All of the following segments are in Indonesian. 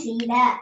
tidak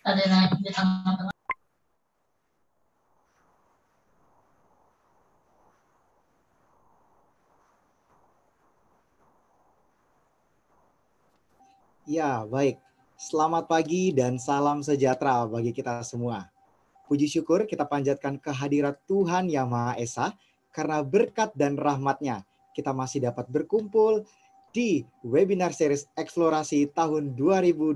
ada naik di tengah-tengah. Ya, baik. Selamat pagi dan salam sejahtera bagi kita semua. Puji syukur kita panjatkan kehadirat Tuhan Yang Maha Esa, karena berkat dan rahmat-Nya kita masih dapat berkumpul di webinar series eksplorasi tahun 2020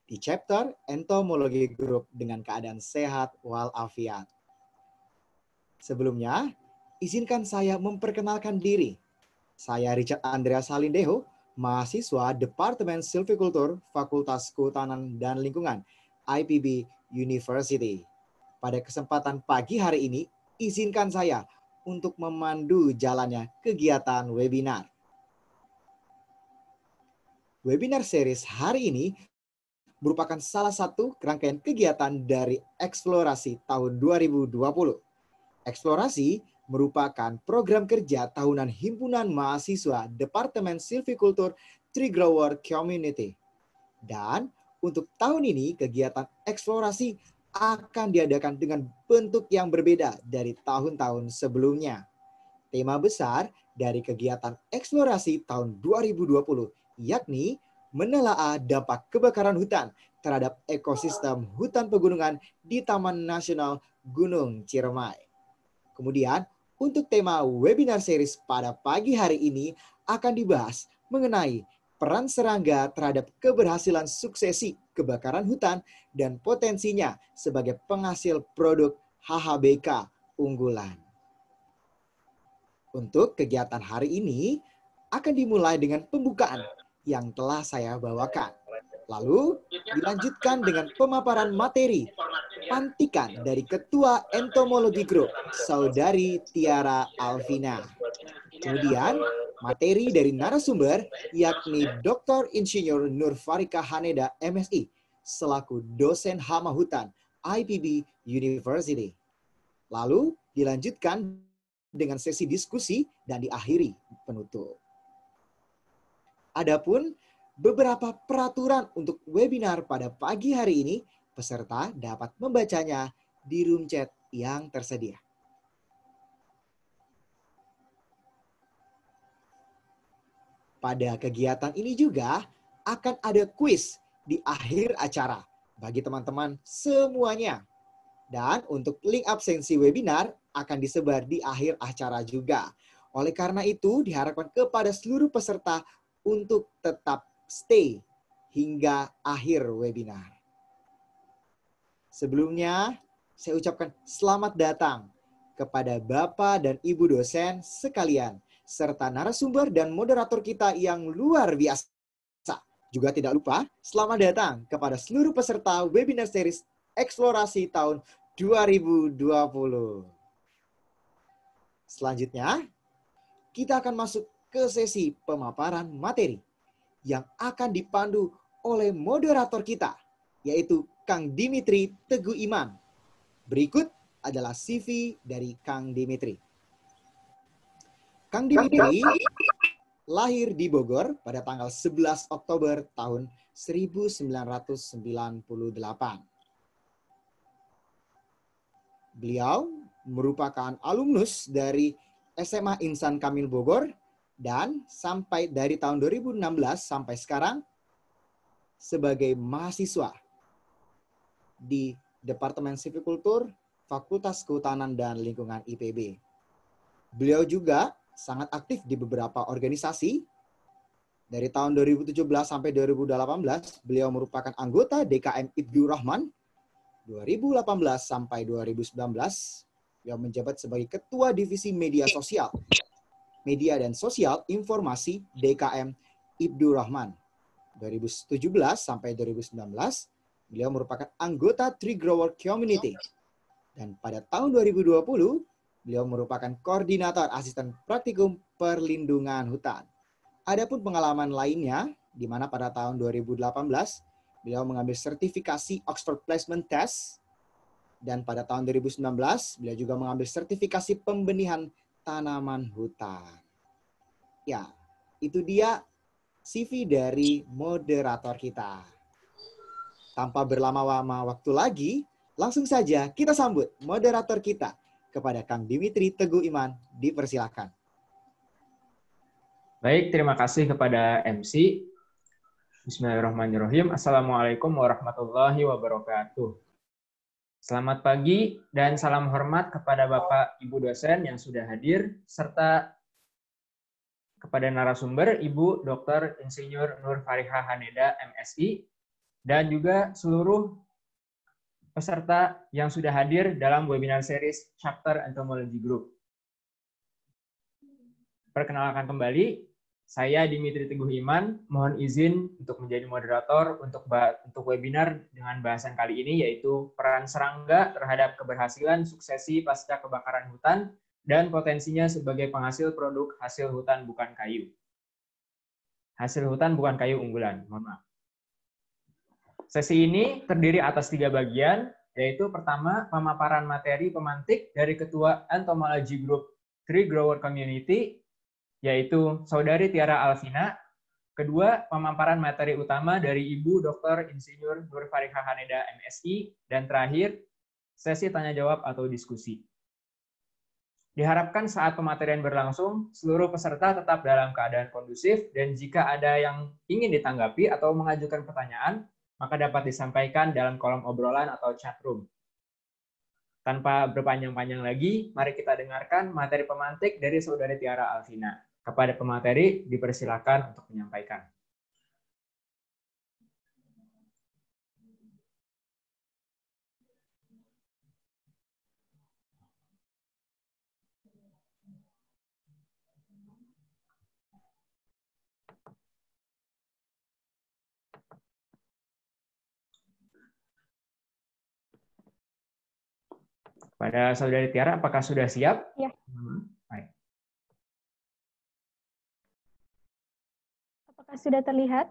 di chapter Entomologi Group dengan keadaan sehat walafiat. Sebelumnya, izinkan saya memperkenalkan diri. Saya Richard Andreas Halindeho, mahasiswa Departemen Silvicultur Fakultas Kehutanan dan Lingkungan IPB University. Pada kesempatan pagi hari ini, izinkan saya untuk memandu jalannya kegiatan webinar. Webinar series hari ini merupakan salah satu rangkaian kegiatan dari eksplorasi tahun 2020. Eksplorasi merupakan program kerja tahunan Himpunan Mahasiswa Departemen Silvicultur Tree Grower Community. Dan untuk tahun ini kegiatan eksplorasi akan diadakan dengan bentuk yang berbeda dari tahun-tahun sebelumnya. Tema besar dari kegiatan eksplorasi tahun 2020 yakni menelaah dampak kebakaran hutan terhadap ekosistem hutan pegunungan di Taman Nasional Gunung Ciremai. Kemudian, untuk tema webinar series pada pagi hari ini akan dibahas mengenai peran serangga terhadap keberhasilan suksesi kebakaran hutan dan potensinya sebagai penghasil produk HHBK unggulan. Untuk kegiatan hari ini akan dimulai dengan pembukaan yang telah saya bawakan. Lalu dilanjutkan dengan pemaparan materi pantikan dari Ketua Entomologi Group, Saudari Tiara Alvina. Kemudian materi dari narasumber yakni Dr. Insinyur Nur Farika Haneda MSI selaku dosen hama hutan IPB University. Lalu dilanjutkan dengan sesi diskusi dan diakhiri penutup. Adapun beberapa peraturan untuk webinar pada pagi hari ini, peserta dapat membacanya di room chat yang tersedia. Pada kegiatan ini juga akan ada kuis di akhir acara bagi teman-teman semuanya. Dan untuk link absensi webinar akan disebar di akhir acara juga. Oleh karena itu diharapkan kepada seluruh peserta untuk tetap stay hingga akhir webinar. Sebelumnya, saya ucapkan selamat datang kepada Bapak dan Ibu dosen sekalian, serta narasumber dan moderator kita yang luar biasa. Juga tidak lupa, selamat datang kepada seluruh peserta webinar series eksplorasi tahun 2020. Selanjutnya, kita akan masuk ke sesi pemaparan materi yang akan dipandu oleh moderator kita, yaitu Kang Dimitri Teguh Iman. Berikut adalah CV dari Kang Dimitri. Kang Dimitri lahir di Bogor pada tanggal 11 Oktober tahun 1998. Beliau merupakan alumnus dari SMA Insan Kamil Bogor dan sampai dari tahun 2016 sampai sekarang sebagai mahasiswa di Departemen Silvicultur Fakultas Kehutanan dan Lingkungan IPB. Beliau juga sangat aktif di beberapa organisasi Dari tahun 2017 sampai 2018, beliau merupakan anggota DKM Ibdur Rahman. 2018 sampai 2019, beliau menjabat sebagai Ketua Divisi Media Sosial, Media dan Sosial Informasi DKM Ibdur Rahman. 2017 sampai 2019, beliau merupakan anggota Tree Grower Community. Dan pada tahun 2020, beliau merupakan Koordinator Asisten Praktikum Perlindungan Hutan. Adapun pengalaman lainnya, di mana pada tahun 2018, beliau mengambil sertifikasi Oxford Placement Test, dan pada tahun 2019, beliau juga mengambil sertifikasi pembenihan tanaman hutan. Ya, itu dia CV dari moderator kita. Tanpa berlama-lama waktu lagi, langsung saja kita sambut moderator kita kepada Kang Dimitri Teguh Iman. Dipersilakan. Baik, terima kasih kepada MC. Bismillahirrahmanirrahim. Assalamualaikum warahmatullahi wabarakatuh. Selamat pagi dan salam hormat kepada Bapak Ibu dosen yang sudah hadir, serta kepada narasumber Ibu Dr. Insinyur Nur Fariha Haneda, MSI, dan juga seluruh peserta yang sudah hadir dalam webinar series Chapter Entomology Group. Perkenalkan kembali, saya Dimitri Teguh Iman, mohon izin untuk menjadi moderator untuk webinar dengan bahasan kali ini, yaitu peran serangga terhadap keberhasilan suksesi pasca kebakaran hutan dan potensinya sebagai penghasil produk hasil hutan bukan kayu. Hasil hutan bukan kayu unggulan, mohon maaf. Sesi ini terdiri atas 3 bagian, yaitu pertama, pemaparan materi pemantik dari Ketua Entomology Group Tree Grower Community, yaitu Saudari Tiara Alvina. Kedua, pemaparan materi utama dari Ibu Dr. Insinyur Nur Fariha Haneda, MSI. Dan terakhir, sesi tanya-jawab atau diskusi. Diharapkan saat pematerian berlangsung, seluruh peserta tetap dalam keadaan kondusif, dan jika ada yang ingin ditanggapi atau mengajukan pertanyaan, maka dapat disampaikan dalam kolom obrolan atau chat room. Tanpa berpanjang-panjang lagi, mari kita dengarkan materi pemantik dari Saudari Tiara Alvina. Kepada pemateri, dipersilakan untuk menyampaikan. Pada Saudari Tiara, apakah sudah siap? Ya. Baik. Apakah sudah terlihat?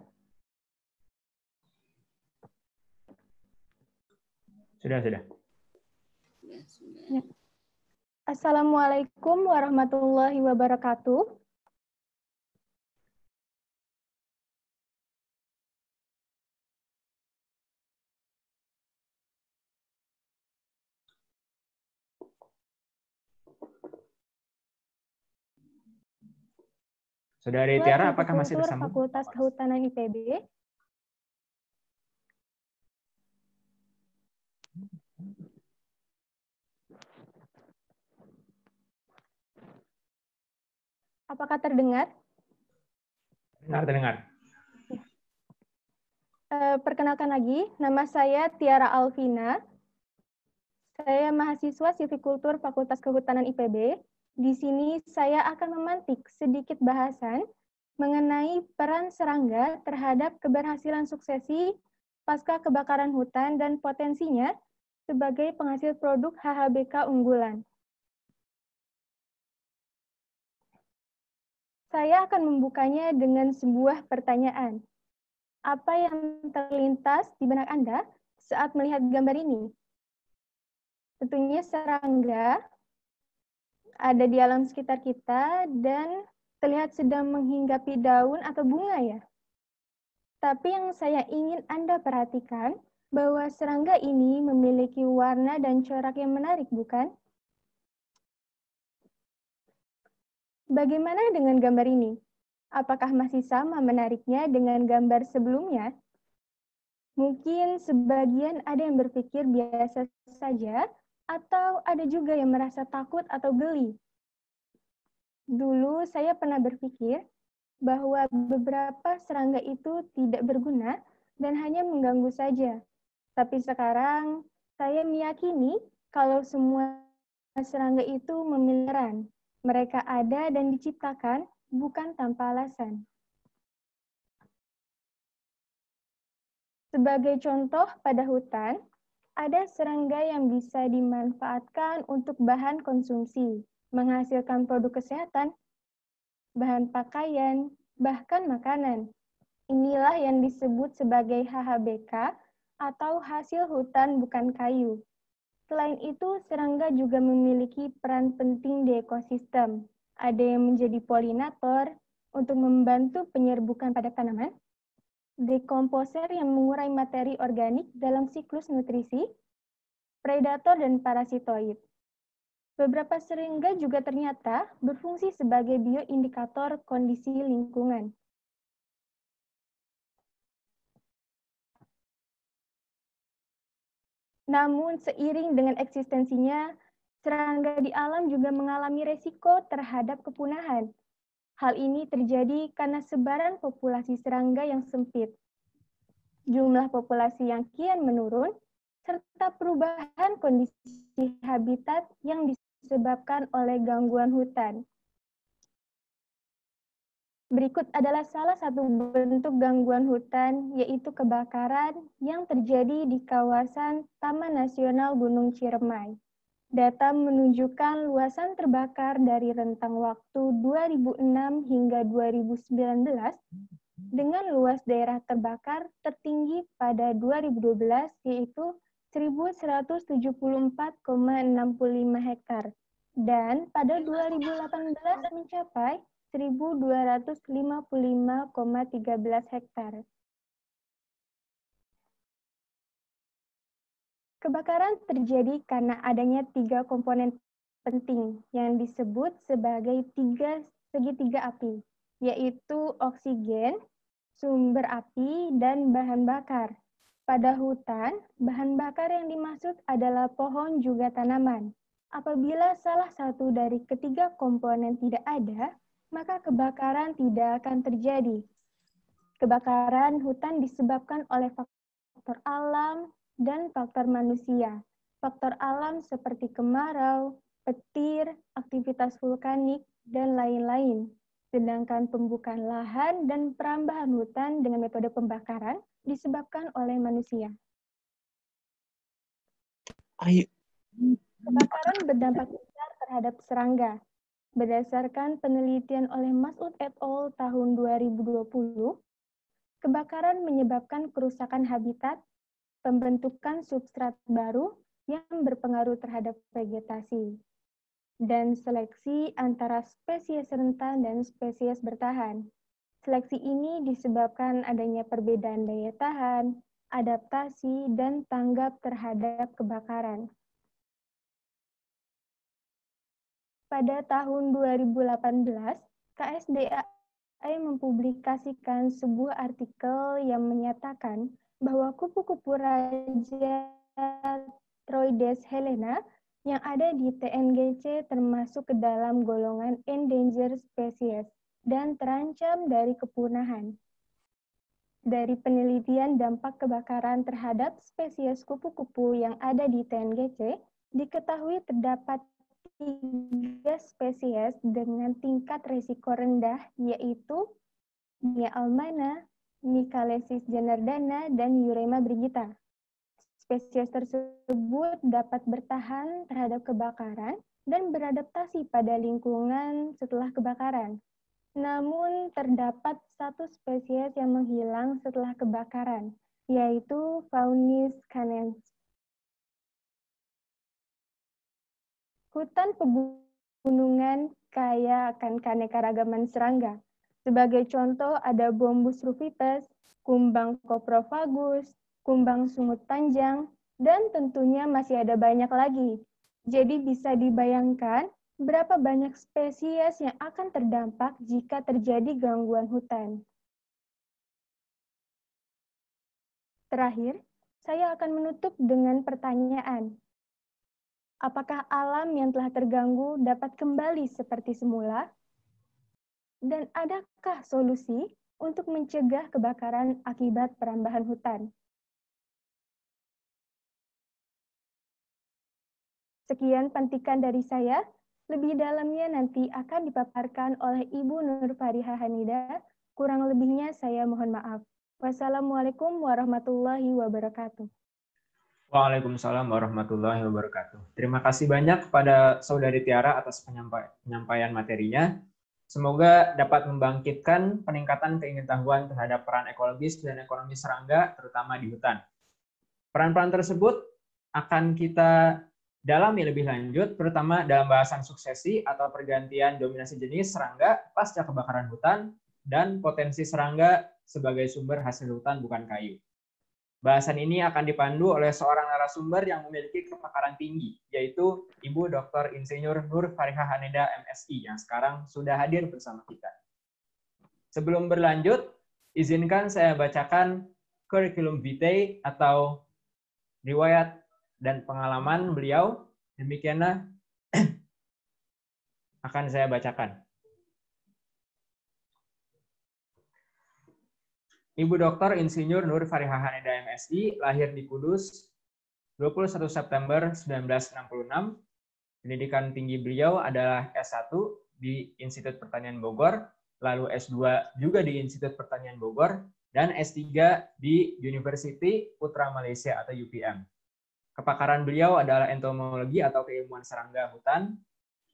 Sudah. Ya. Assalamualaikum warahmatullahi wabarakatuh. Saudari Tiara, apakah masih tersambung? Fakultas Kehutanan IPB. Apakah terdengar? Terdengar. Perkenalkan lagi, nama saya Tiara Alvina. Saya mahasiswa Silvikultur Fakultas Kehutanan IPB. Di sini saya akan memantik sedikit bahasan mengenai peran serangga terhadap keberhasilan suksesi pasca kebakaran hutan dan potensinya sebagai penghasil produk HHBK unggulan. Saya akan membukanya dengan sebuah pertanyaan. Apa yang terlintas di benak Anda saat melihat gambar ini? Tentunya serangga ada di alam sekitar kita dan terlihat sedang menghinggapi daun atau bunga ya. Tapi yang saya ingin Anda perhatikan bahwa serangga ini memiliki warna dan corak yang menarik, bukan? Bagaimana dengan gambar ini? Apakah masih sama menariknya dengan gambar sebelumnya? Mungkin sebagian ada yang berpikir biasa saja, atau ada juga yang merasa takut atau geli. Dulu saya pernah berpikir, bahwa beberapa serangga itu tidak berguna dan hanya mengganggu saja. Tapi sekarang saya meyakini kalau semua serangga itu memiliki peran. Mereka ada dan diciptakan bukan tanpa alasan. Sebagai contoh, pada hutan, ada serangga yang bisa dimanfaatkan untuk bahan konsumsi, menghasilkan produk kesehatan, bahan pakaian, bahkan makanan. Inilah yang disebut sebagai HHBK atau hasil hutan bukan kayu. Selain itu, serangga juga memiliki peran penting di ekosistem. Ada yang menjadi polinator untuk membantu penyerbukan pada tanaman, dekomposer yang mengurai materi organik dalam siklus nutrisi, predator dan parasitoid. Beberapa serangga juga ternyata berfungsi sebagai bioindikator kondisi lingkungan. Namun seiring dengan eksistensinya, serangga di alam juga mengalami resiko terhadap kepunahan. Hal ini terjadi karena sebaran populasi serangga yang sempit, jumlah populasi yang kian menurun, serta perubahan kondisi habitat yang disebabkan oleh gangguan hutan. Berikut adalah salah satu bentuk gangguan hutan, yaitu kebakaran yang terjadi di kawasan Taman Nasional Gunung Ciremai. Data menunjukkan luasan terbakar dari rentang waktu 2006 hingga 2019 dengan luas daerah terbakar tertinggi pada 2012 yaitu 1.174,65 hektar dan pada 2018 mencapai 1.255,13 hektar. Kebakaran terjadi karena adanya 3 komponen penting yang disebut sebagai segitiga api, yaitu oksigen, sumber api, dan bahan bakar. Pada hutan, bahan bakar yang dimaksud adalah pohon juga tanaman. Apabila salah satu dari ketiga komponen tidak ada, maka kebakaran tidak akan terjadi. Kebakaran hutan disebabkan oleh faktor alam dan faktor manusia. Faktor alam seperti kemarau, petir, aktivitas vulkanik, dan lain-lain. Sedangkan pembukaan lahan dan perambahan hutan dengan metode pembakaran disebabkan oleh manusia. Kebakaran berdampak besar terhadap serangga. Berdasarkan penelitian oleh Mas'ud et al. Tahun 2020, kebakaran menyebabkan kerusakan habitat, pembentukan substrat baru yang berpengaruh terhadap vegetasi, dan seleksi antara spesies rentan dan spesies bertahan. Seleksi ini disebabkan adanya perbedaan daya tahan, adaptasi, dan tanggap terhadap kebakaran. Pada tahun 2018, KSDAI mempublikasikan sebuah artikel yang menyatakan bahwa kupu-kupu raja Troides helena yang ada di TNGC termasuk ke dalam golongan endangered species dan terancam dari kepunahan. Dari penelitian dampak kebakaran terhadap spesies kupu-kupu yang ada di TNGC, diketahui terdapat 3 spesies dengan tingkat risiko rendah, yaitu Mia almana, Micalesis janardana, dan Eurema brigita. Spesies tersebut dapat bertahan terhadap kebakaran dan beradaptasi pada lingkungan setelah kebakaran. Namun, terdapat 1 spesies yang menghilang setelah kebakaran, yaitu Faunis canens. Hutan pegunungan kaya akan keanekaragaman serangga. Sebagai contoh ada Bombus rufipes, kumbang Coprofagus, kumbang sungut panjang, dan tentunya masih ada banyak lagi. Jadi bisa dibayangkan berapa banyak spesies yang akan terdampak jika terjadi gangguan hutan. Terakhir, saya akan menutup dengan pertanyaan. Apakah alam yang telah terganggu dapat kembali seperti semula? Dan adakah solusi untuk mencegah kebakaran akibat perambahan hutan? Sekian petikan dari saya. Lebih dalamnya nanti akan dipaparkan oleh Ibu Nur Fariha Hanida. Kurang lebihnya saya mohon maaf. Wassalamualaikum warahmatullahi wabarakatuh. Waalaikumsalam warahmatullahi wabarakatuh. Terima kasih banyak kepada Saudari Tiara atas penyampaian materinya. Semoga dapat membangkitkan peningkatan keingetahuan terhadap peran ekologis dan ekonomi serangga, terutama di hutan. Peran-peran tersebut akan kita dalami lebih lanjut, terutama dalam bahasan suksesi atau pergantian dominasi jenis serangga pasca kebakaran hutan dan potensi serangga sebagai sumber hasil hutan bukan kayu. Bahasan ini akan dipandu oleh seorang narasumber yang memiliki kepakaran tinggi, yaitu Ibu Dr. Insinyur Nur Fariha Hanida, MSI, yang sekarang sudah hadir bersama kita. Sebelum berlanjut, izinkan saya bacakan curriculum vitae atau riwayat dan pengalaman beliau. Demikianlah akan saya bacakan. Ibu Dr. Insinyur Nur Fariha Hanida, MSI, lahir di Kudus 21 September 1966. Pendidikan tinggi beliau adalah S1 di Institut Pertanian Bogor, lalu S2 juga di Institut Pertanian Bogor, dan S3 di University Putra Malaysia atau UPM. Kepakaran beliau adalah entomologi atau keilmuan serangga hutan.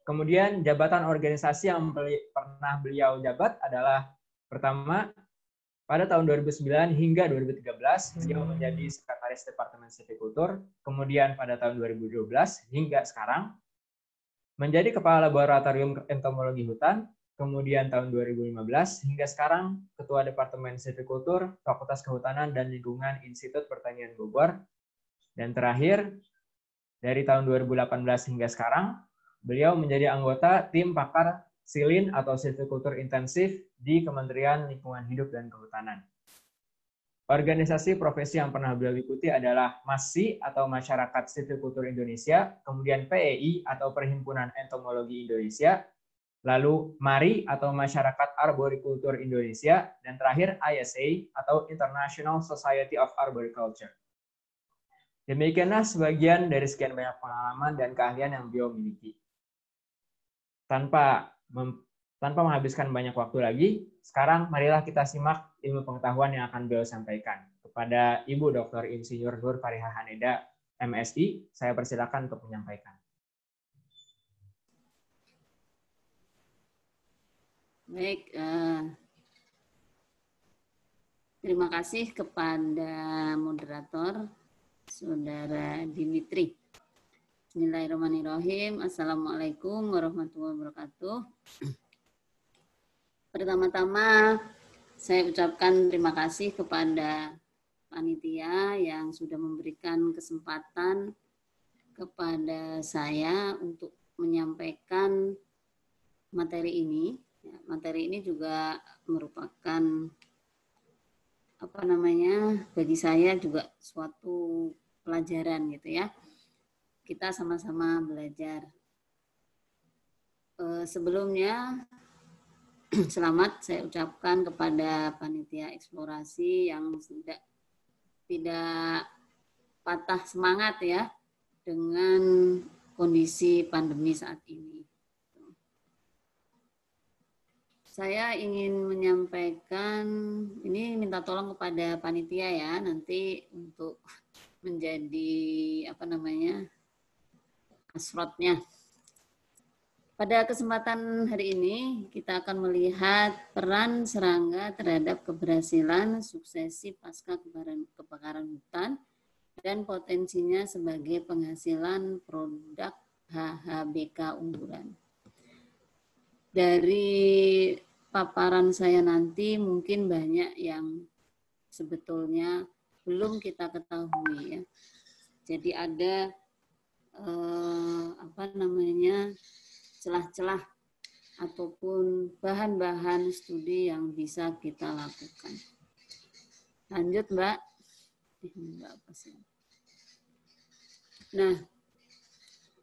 Kemudian jabatan organisasi yang pernah beliau jabat adalah pertama, pada tahun 2009 hingga 2013, beliau menjadi Sekretaris Departemen Silvikultur. Kemudian pada tahun 2012 hingga sekarang, menjadi Kepala Laboratorium Entomologi Hutan. Kemudian tahun 2015 hingga sekarang, Ketua Departemen Silvikultur, Fakultas Kehutanan dan Lingkungan Institut Pertanian Bogor. Dan terakhir, dari tahun 2018 hingga sekarang, beliau menjadi anggota tim pakar silin atau silvikultur intensif di Kementerian Lingkungan Hidup dan Kehutanan. Organisasi profesi yang pernah beliau ikuti adalah MASI atau Masyarakat Silvikultur Indonesia, kemudian PEI atau Perhimpunan Entomologi Indonesia, lalu MARI atau Masyarakat Arborikultur Indonesia, dan terakhir ISA atau International Society of Arboriculture. Demikianlah sebagian dari sekian banyak pengalaman dan keahlian yang beliau miliki. Tanpa menghabiskan banyak waktu lagi, sekarang marilah kita simak ilmu pengetahuan yang akan beliau sampaikan. Kepada Ibu Dr. Insinyur Nur Fariha Hanida, MSI, saya persilakan untuk menyampaikan. Baik, terima kasih kepada moderator, Saudara Dimitri. Bismillahirrahmanirrahim. Assalamualaikum warahmatullahi wabarakatuh. Pertama-tama, saya ucapkan terima kasih kepada panitia yang sudah memberikan kesempatan kepada saya untuk menyampaikan materi ini. Materi ini juga merupakan bagi saya juga suatu pelajaran gitu ya. Kita sama-sama belajar. Sebelumnya selamat saya ucapkan kepada panitia eksplorasi yang tidak patah semangat ya dengan kondisi pandemi saat ini. Saya ingin menyampaikan, ini minta tolong kepada panitia ya, nanti untuk menjadi asrotnya. Pada kesempatan hari ini, kita akan melihat peran serangga terhadap keberhasilan suksesi pasca kebakaran hutan dan potensinya sebagai penghasilan produk HHBK unggulan. Dari paparan saya nanti mungkin banyak yang sebetulnya belum kita ketahui ya. Jadi ada celah-celah ataupun bahan-bahan studi yang bisa kita lakukan. Lanjut, Mbak. Nah,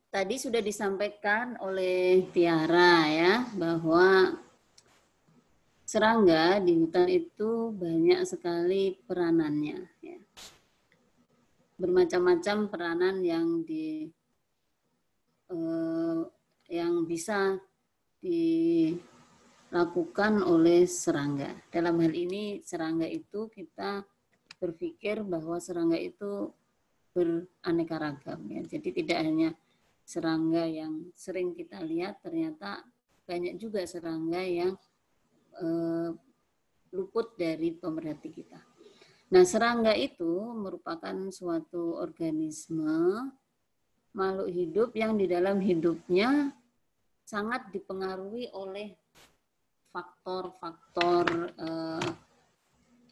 tadi sudah disampaikan oleh Tiara ya bahwa serangga di hutan itu banyak sekali peranannya. Ya. Bermacam-macam peranan yang bisa dilakukan oleh serangga. Dalam hal ini serangga itu kita berpikir bahwa serangga itu beraneka ragam. Ya. Jadi tidak hanya serangga yang sering kita lihat, ternyata banyak juga serangga yang luput dari pemerhati kita. Nah, serangga itu merupakan suatu organisme makhluk hidup yang di dalam hidupnya sangat dipengaruhi oleh faktor-faktor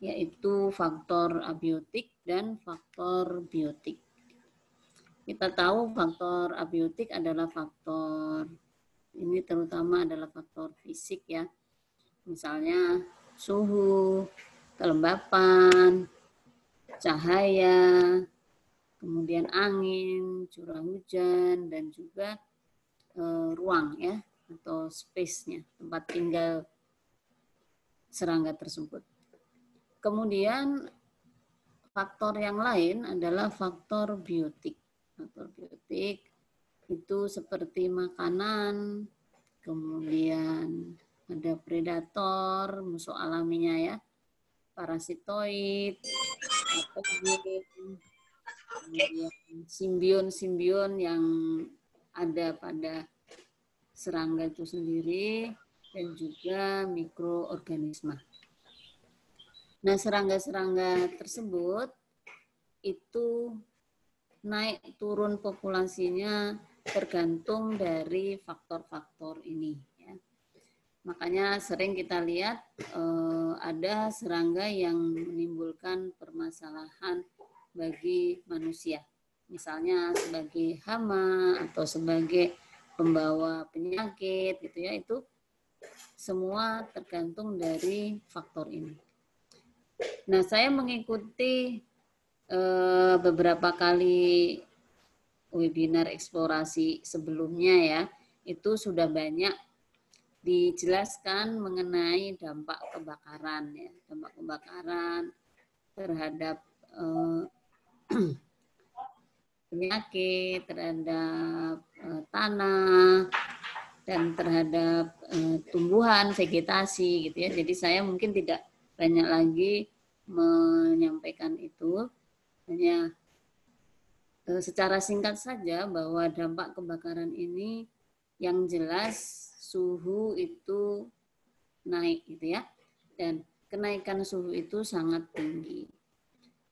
yaitu faktor abiotik dan faktor biotik. Kita tahu faktor abiotik adalah faktor, ini terutama adalah faktor fisik ya. Misalnya suhu, kelembapan, cahaya, kemudian angin, curah hujan, dan juga ruang ya, atau space-nya, tempat tinggal serangga tersebut. Kemudian faktor yang lain adalah faktor biotik. Faktor biotik itu seperti makanan, kemudian ada predator, musuh alaminya ya, parasitoid, patogen, kemudian simbion-simbion yang ada pada serangga itu sendiri, dan juga mikroorganisme. Nah, serangga-serangga tersebut itu naik turun populasinya tergantung dari faktor-faktor ini. Makanya sering kita lihat ada serangga yang menimbulkan permasalahan bagi manusia. Misalnya sebagai hama atau sebagai pembawa penyakit gitu ya, itu semua tergantung dari faktor ini. Nah, saya mengikuti beberapa kali webinar eksplorasi sebelumnya ya, itu sudah banyak dijelaskan mengenai dampak kebakaran ya, dampak kebakaran terhadap penyakit, terhadap tanah, dan terhadap tumbuhan, vegetasi gitu ya. Jadi saya mungkin tidak banyak lagi menyampaikan itu, hanya secara singkat saja bahwa dampak kebakaran ini yang jelas suhu itu naik gitu ya, dan kenaikan suhu itu sangat tinggi.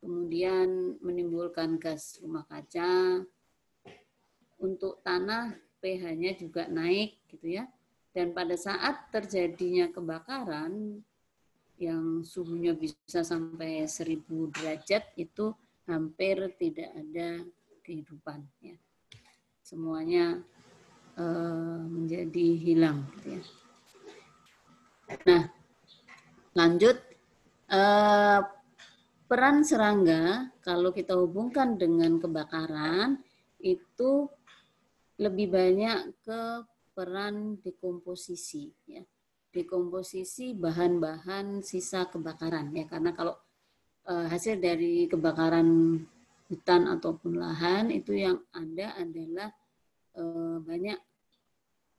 Kemudian menimbulkan gas rumah kaca. Untuk tanah pH-nya juga naik gitu ya. Dan pada saat terjadinya kebakaran yang suhunya bisa sampai 1000 derajat itu hampir tidak ada kehidupan ya. Semuanya menjadi hilang gitu ya. Nah, lanjut peran serangga kalau kita hubungkan dengan kebakaran itu lebih banyak ke peran dekomposisi ya. Dekomposisi bahan-bahan sisa kebakaran ya, karena kalau hasil dari kebakaran hutan ataupun lahan itu yang ada adalah banyak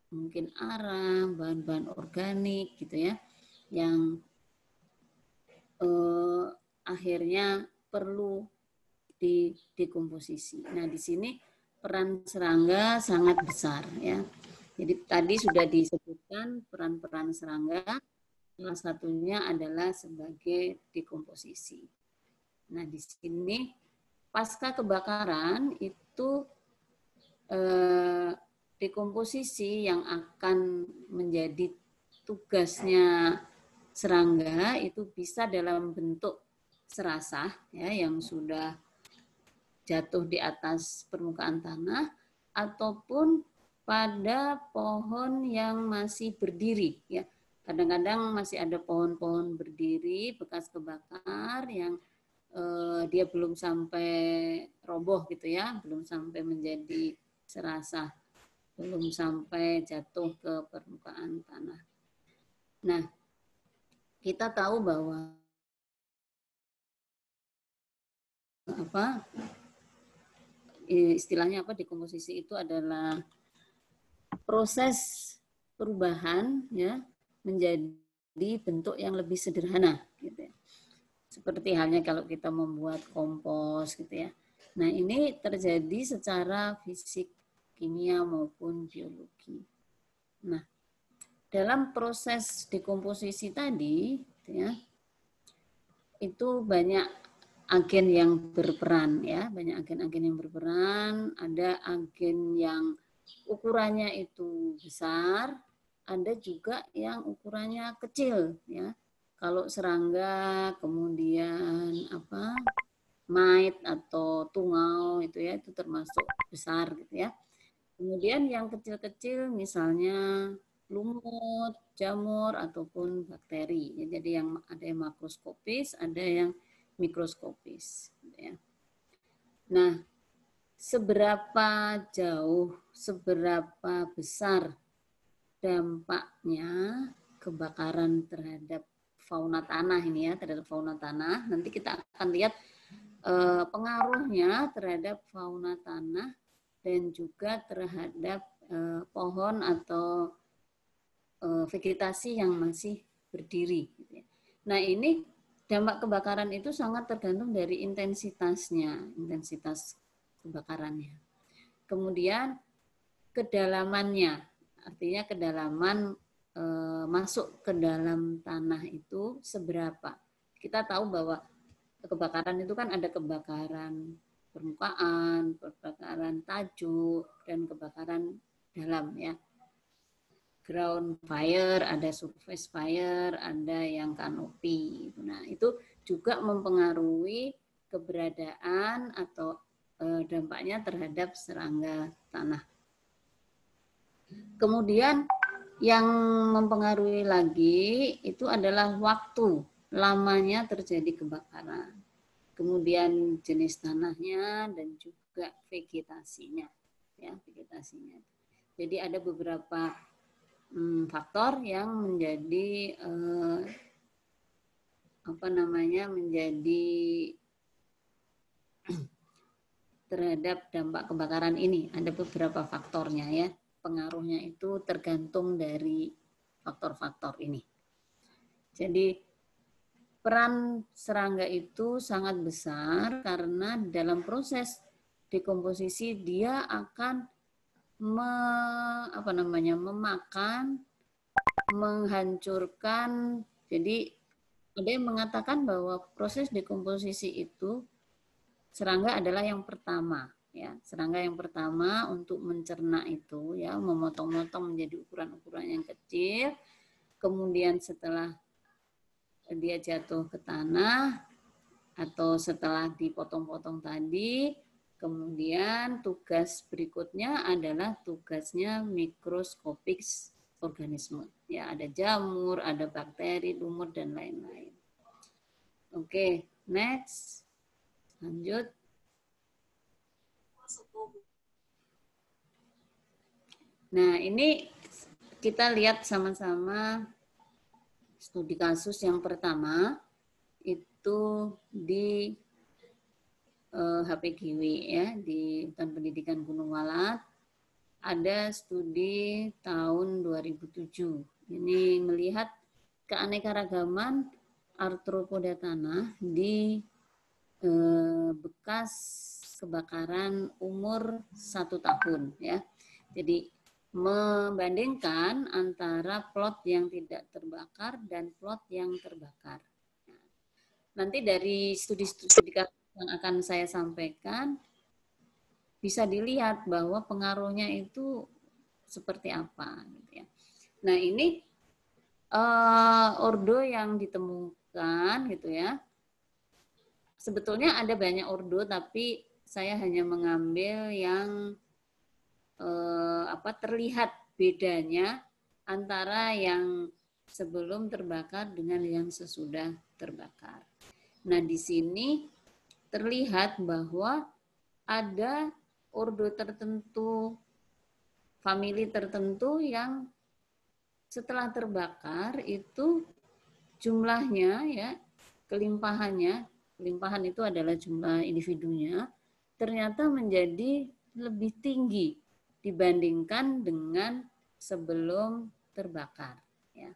mungkin arang, bahan-bahan organik gitu ya, yang akhirnya perlu didekomposisi. Nah, di sini peran serangga sangat besar ya. Jadi tadi sudah disebutkan peran-peran serangga, salah satunya adalah sebagai dekomposisi. Nah, di sini pasca kebakaran itu dekomposisi yang akan menjadi tugasnya serangga itu bisa dalam bentuk serasah ya, yang sudah jatuh di atas permukaan tanah, ataupun pada pohon yang masih berdiri ya. Kadang-kadang masih ada pohon-pohon berdiri bekas kebakar yang dia belum sampai roboh gitu ya, belum sampai menjadi serasah, belum sampai jatuh ke permukaan tanah. Nah, kita tahu bahwa istilahnya dekomposisi itu adalah proses perubahan ya menjadi bentuk yang lebih sederhana gitu ya. Seperti halnya kalau kita membuat kompos gitu ya. Nah, ini terjadi secara fisik, kimia maupun biologi. Nah, dalam proses dekomposisi tadi gitu ya, itu banyak agen yang berperan ya, banyak agen-agen yang berperan, ada agen yang ukurannya itu besar, ada juga yang ukurannya kecil ya. Kalau serangga, kemudian mite atau tungau itu ya, itu termasuk besar gitu ya. Kemudian yang kecil-kecil misalnya lumut, jamur ataupun bakteri. Jadi yang ada yang makroskopis, ada yang mikroskopis. Ya. Nah, seberapa jauh, seberapa besar dampaknya kebakaran terhadap fauna tanah ini ya, terhadap fauna tanah. Nanti kita akan lihat pengaruhnya terhadap fauna tanah dan juga terhadap pohon atau vegetasi yang masih berdiri. Nah, ini dampak kebakaran itu sangat tergantung dari intensitasnya, intensitas kebakarannya. Kemudian kedalamannya, artinya kedalaman masuk ke dalam tanah itu seberapa. Kita tahu bahwa kebakaran itu kan ada kebakaran permukaan, kebakaran tajuk, dan kebakaran dalam ya. Ground fire, ada surface fire, ada yang kanopi. Nah, itu juga mempengaruhi keberadaan atau dampaknya terhadap serangga tanah. Kemudian yang mempengaruhi lagi itu adalah waktu lamanya terjadi kebakaran. Kemudian jenis tanahnya dan juga vegetasinya. Ya, vegetasinya. Jadi ada beberapa faktor yang menjadi menjadi terhadap dampak kebakaran ini. Ada beberapa faktornya ya, pengaruhnya itu tergantung dari faktor-faktor ini. Jadi peran serangga itu sangat besar karena dalam proses dekomposisi dia akan memakan, menghancurkan. Jadi ada yang mengatakan bahwa proses dekomposisi itu serangga adalah yang pertama ya. Serangga yang pertama untuk mencerna itu ya, memotong-motong menjadi ukuran-ukuran yang kecil. Kemudian setelah dia jatuh ke tanah atau setelah dipotong-potong tadi, kemudian tugas berikutnya adalah tugasnya mikroskopik organisme. Ya, ada jamur, ada bakteri, lumut, dan lain-lain. Oke, next. Lanjut. Nah, ini kita lihat sama-sama studi kasus yang pertama itu di HPGW ya, di Hutan Pendidikan Gunung Walat. Ada studi tahun 2007. Ini melihat keanekaragaman arthropoda tanah di bekas kebakaran umur 1 tahun ya. Jadi membandingkan antara plot yang tidak terbakar dan plot yang terbakar. Nanti dari studi-studi yang akan saya sampaikan bisa dilihat bahwa pengaruhnya itu seperti apa gitu ya. Nah, ini ordo yang ditemukan gitu ya. Sebetulnya ada banyak ordo, tapi saya hanya mengambil yang terlihat bedanya antara yang sebelum terbakar dengan yang sesudah terbakar. Nah, di sini terlihat bahwa ada ordo tertentu, famili tertentu yang setelah terbakar itu jumlahnya ya, kelimpahan itu adalah jumlah individunya, ternyata menjadi lebih tinggi dibandingkan dengan sebelum terbakar. Ya.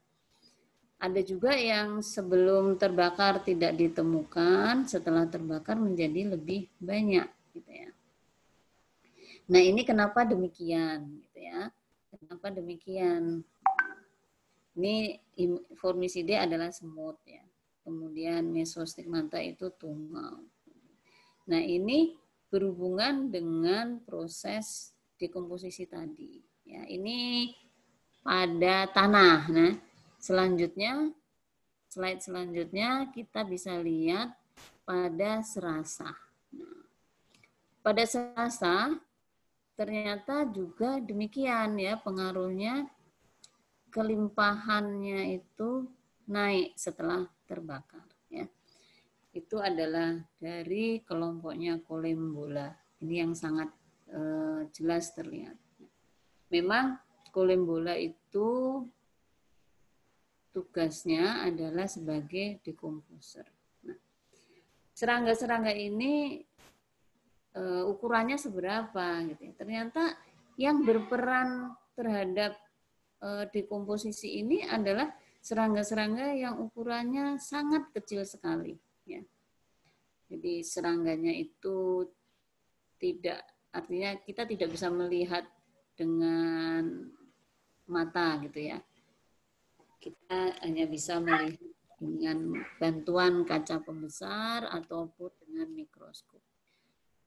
Ada juga yang sebelum terbakar tidak ditemukan, setelah terbakar menjadi lebih banyak, gitu ya. Nah, ini kenapa demikian, gitu ya? Kenapa demikian? Ini Formicidae adalah semut, ya. Kemudian Mesostigmata itu tungau. Nah, ini berhubungan dengan proses dekomposisi tadi. Ya, ini pada tanah. Nah, selanjutnya, slide selanjutnya kita bisa lihat pada serasa. Nah, pada serasa ternyata juga demikian ya, pengaruhnya kelimpahannya itu naik setelah terbakar. Ya. Itu adalah dari kelompoknya Collembola. Ini yang sangat jelas terlihat. Memang Collembola itu tugasnya adalah sebagai decomposer. Nah, serangga-serangga ini ukurannya seberapa gitu ya. Ternyata yang berperan terhadap dekomposisi ini adalah serangga-serangga yang ukurannya sangat kecil sekali ya. Jadi serangganya itu tidak, artinya kita tidak bisa melihat dengan mata gitu ya. Kita hanya bisa melihat dengan bantuan kaca pembesar ataupun dengan mikroskop.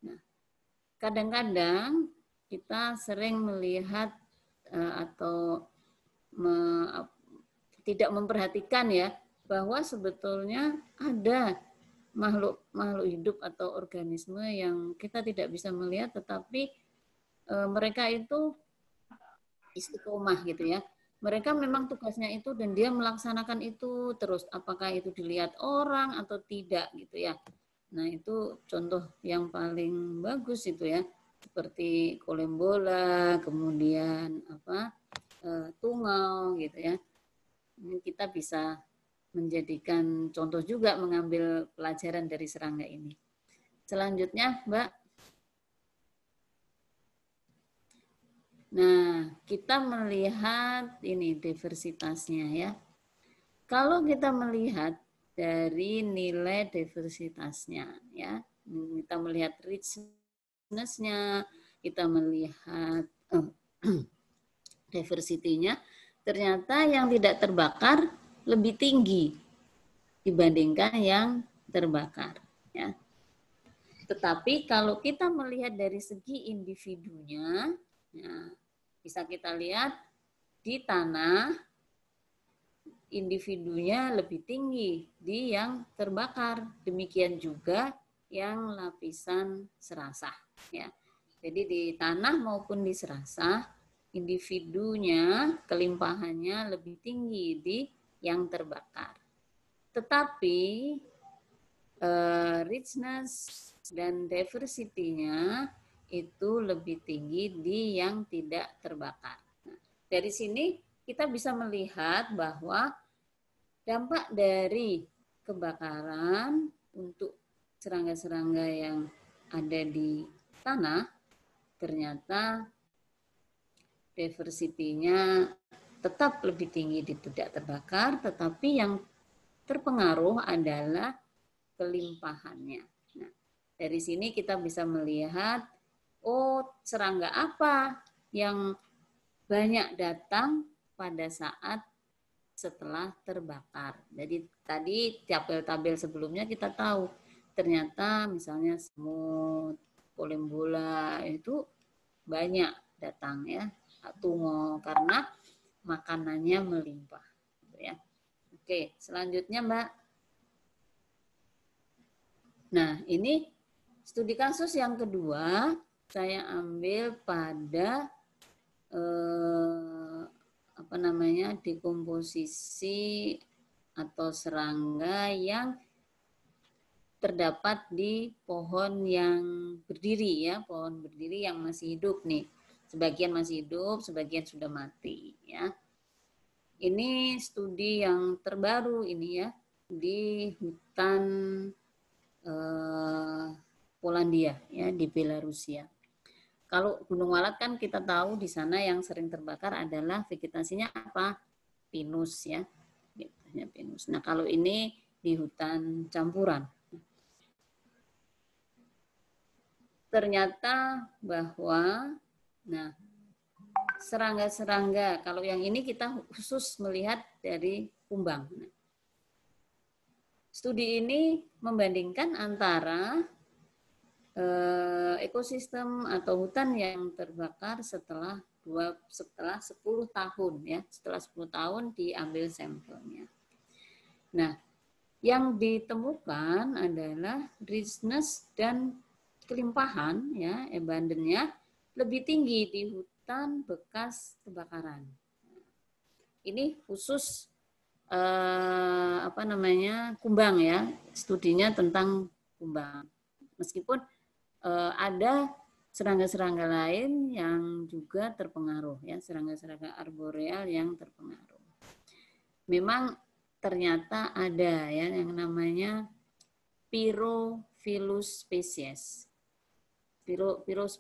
Nah, kadang-kadang kita sering melihat atau tidak memperhatikan ya bahwa sebetulnya ada makhluk hidup atau organisme yang kita tidak bisa melihat, tetapi mereka itu istiqomah gitu ya. Mereka memang tugasnya itu dan dia melaksanakan itu terus, apakah itu dilihat orang atau tidak gitu ya. Nah, itu contoh yang paling bagus itu ya, seperti Collembola, kemudian tungau gitu ya. Ini kita bisa menjadikan contoh juga, mengambil pelajaran dari serangga ini. Selanjutnya, Mbak. Nah, kita melihat ini diversitasnya ya. Kalau kita melihat dari nilai diversitasnya ya, kita melihat richness-nya, kita melihat diversity-nya, ternyata yang tidak terbakar lebih tinggi dibandingkan yang terbakar ya. Tetapi kalau kita melihat dari segi individunya, ya, bisa kita lihat di tanah individunya lebih tinggi di yang terbakar. Demikian juga yang lapisan serasa. Ya. Jadi di tanah maupun di serasa, individunya, kelimpahannya lebih tinggi di yang terbakar. Tetapi richness dan diversity-nya itu lebih tinggi di yang tidak terbakar. Nah, dari sini kita bisa melihat bahwa dampak dari kebakaran untuk serangga-serangga yang ada di tanah, ternyata diversity-nya tetap lebih tinggi di tidak terbakar, tetapi yang terpengaruh adalah kelimpahannya. Nah, dari sini kita bisa melihat, serangga apa yang banyak datang pada saat setelah terbakar. Jadi tadi tabel-tabel sebelumnya kita tahu ternyata misalnya semut, Collembola itu banyak datang ya, tungau karena makanannya melimpah. Ya. Oke, selanjutnya Mbak. Nah, ini studi kasus yang kedua saya ambil pada dekomposisi atau serangga yang terdapat di pohon yang berdiri ya, pohon berdiri yang masih hidup nih. Sebagian masih hidup, sebagian sudah mati ya. Ini studi yang terbaru ini ya, di hutan Polandia ya, di Belarusia. Kalau Gunung Walat kan kita tahu di sana yang sering terbakar adalah vegetasinya apa? Pinus ya. Pinus. Nah, kalau ini di hutan campuran. Ternyata bahwa serangga-serangga, kalau yang ini kita khusus melihat dari kumbang. Studi ini membandingkan antara ekosistem atau hutan yang terbakar setelah 10 tahun ya, setelah 10 tahun diambil sampelnya. Nah, yang ditemukan adalah richness dan kelimpahan ya, abundance-nya lebih tinggi di hutan bekas kebakaran. Ini khusus kumbang ya, studinya tentang kumbang. Meskipun ada serangga-serangga lain yang juga terpengaruh ya, serangga-serangga arboreal yang terpengaruh. Memang ternyata ada ya yang namanya Pyrophilus species. Pyrophilus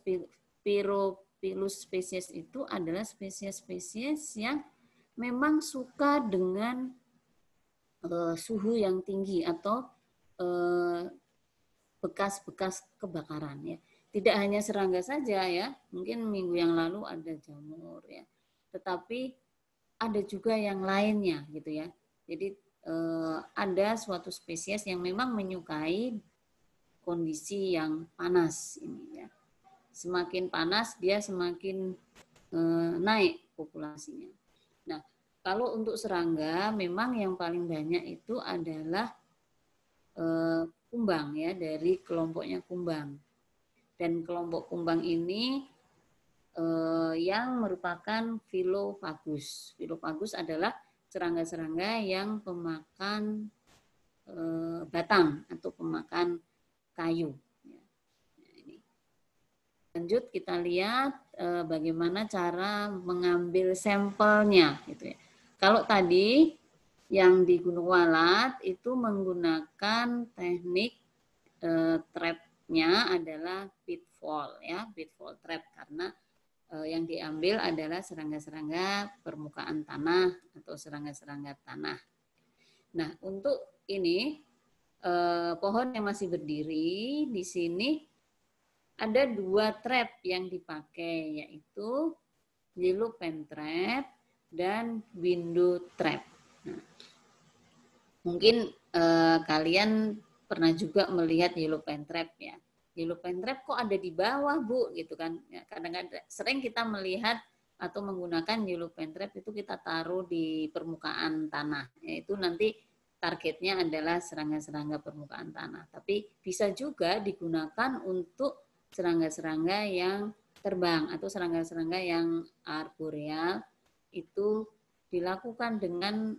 species itu adalah spesies-spesies yang memang suka dengan suhu yang tinggi atau bekas-bekas kebakaran ya. Tidak hanya serangga saja ya, mungkin minggu yang lalu ada jamur ya. Tetapi ada juga yang lainnya gitu ya. Jadi ada suatu spesies yang memang menyukai kondisi yang panas ini ya. Semakin panas dia semakin naik populasinya. Nah, kalau untuk serangga memang yang paling banyak itu adalah kumbang ya, dari kelompoknya kumbang. Dan kelompok kumbang ini yang merupakan Phyllopagus. Phyllopagus adalah serangga-serangga yang pemakan batang atau pemakan kayu. Lanjut kita lihat bagaimana cara mengambil sampelnya gitu ya. Kalau tadi yang di Gunung Walat itu menggunakan teknik trapnya adalah pitfall ya, pitfall trap, karena yang diambil adalah serangga-serangga permukaan tanah atau serangga-serangga tanah. Nah, untuk ini pohon yang masih berdiri di sini ada 2 trap yang dipakai, yaitu yellow pen trap dan window trap. Nah, mungkin kalian pernah juga melihat yellow pen trap ya. Yellow pen trap kok ada di bawah, Bu, gitu kan. Ya, kadang-kadang sering kita melihat atau menggunakan yellow pen trap itu kita taruh di permukaan tanah. Yaitu nanti targetnya adalah serangga-serangga permukaan tanah. Tapi bisa juga digunakan untuk serangga-serangga yang terbang atau serangga-serangga yang arboreal. Itu dilakukan dengan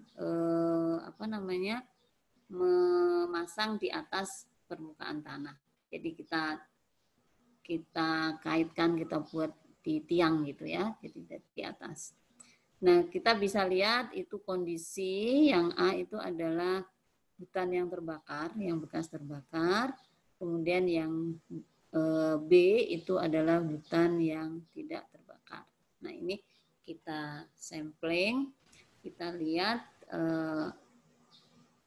memasang di atas permukaan tanah. Jadi kita kaitkan, kita buat di tiang gitu ya, jadi di atas. Nah, kita bisa lihat itu kondisi yang A itu adalah hutan yang terbakar, yang bekas terbakar. Kemudian yang B itu adalah hutan yang tidak terbakar. Nah, ini kita sampling, kita lihat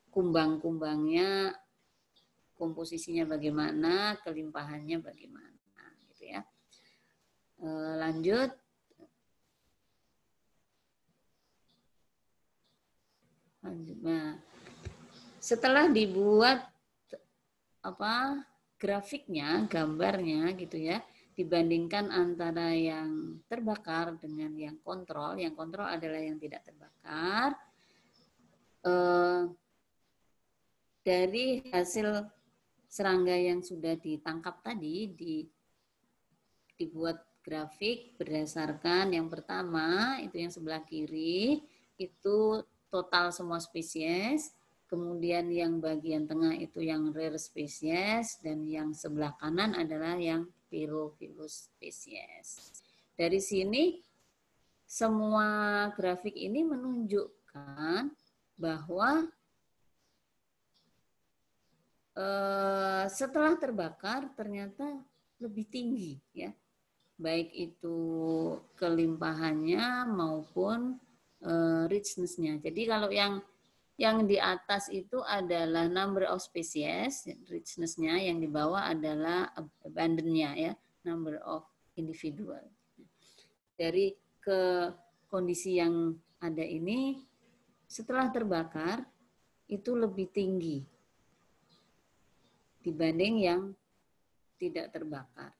kumbang-kumbangnya, komposisinya bagaimana, kelimpahannya bagaimana, gitu ya. Lanjut. Nah, setelah dibuat grafiknya, gambarnya, gitu ya, dibandingkan antara yang terbakar dengan yang kontrol. Yang kontrol adalah yang tidak terbakar. Dari hasil serangga yang sudah ditangkap tadi, dibuat grafik berdasarkan yang pertama, itu yang sebelah kiri, itu total semua spesies. Kemudian yang bagian tengah itu yang rare species, dan yang sebelah kanan adalah yang Pyrophilus species. Dari sini semua grafik ini menunjukkan ditemukan bahwa setelah terbakar ternyata lebih tinggi ya, baik itu kelimpahannya maupun richness-nya. Jadi kalau yang di atas itu adalah number of species, richness-nya, yang di bawah adalah abundance-nya ya, number of individual. Dari ke kondisi yang ada ini setelah terbakar itu lebih tinggi dibanding yang tidak terbakar.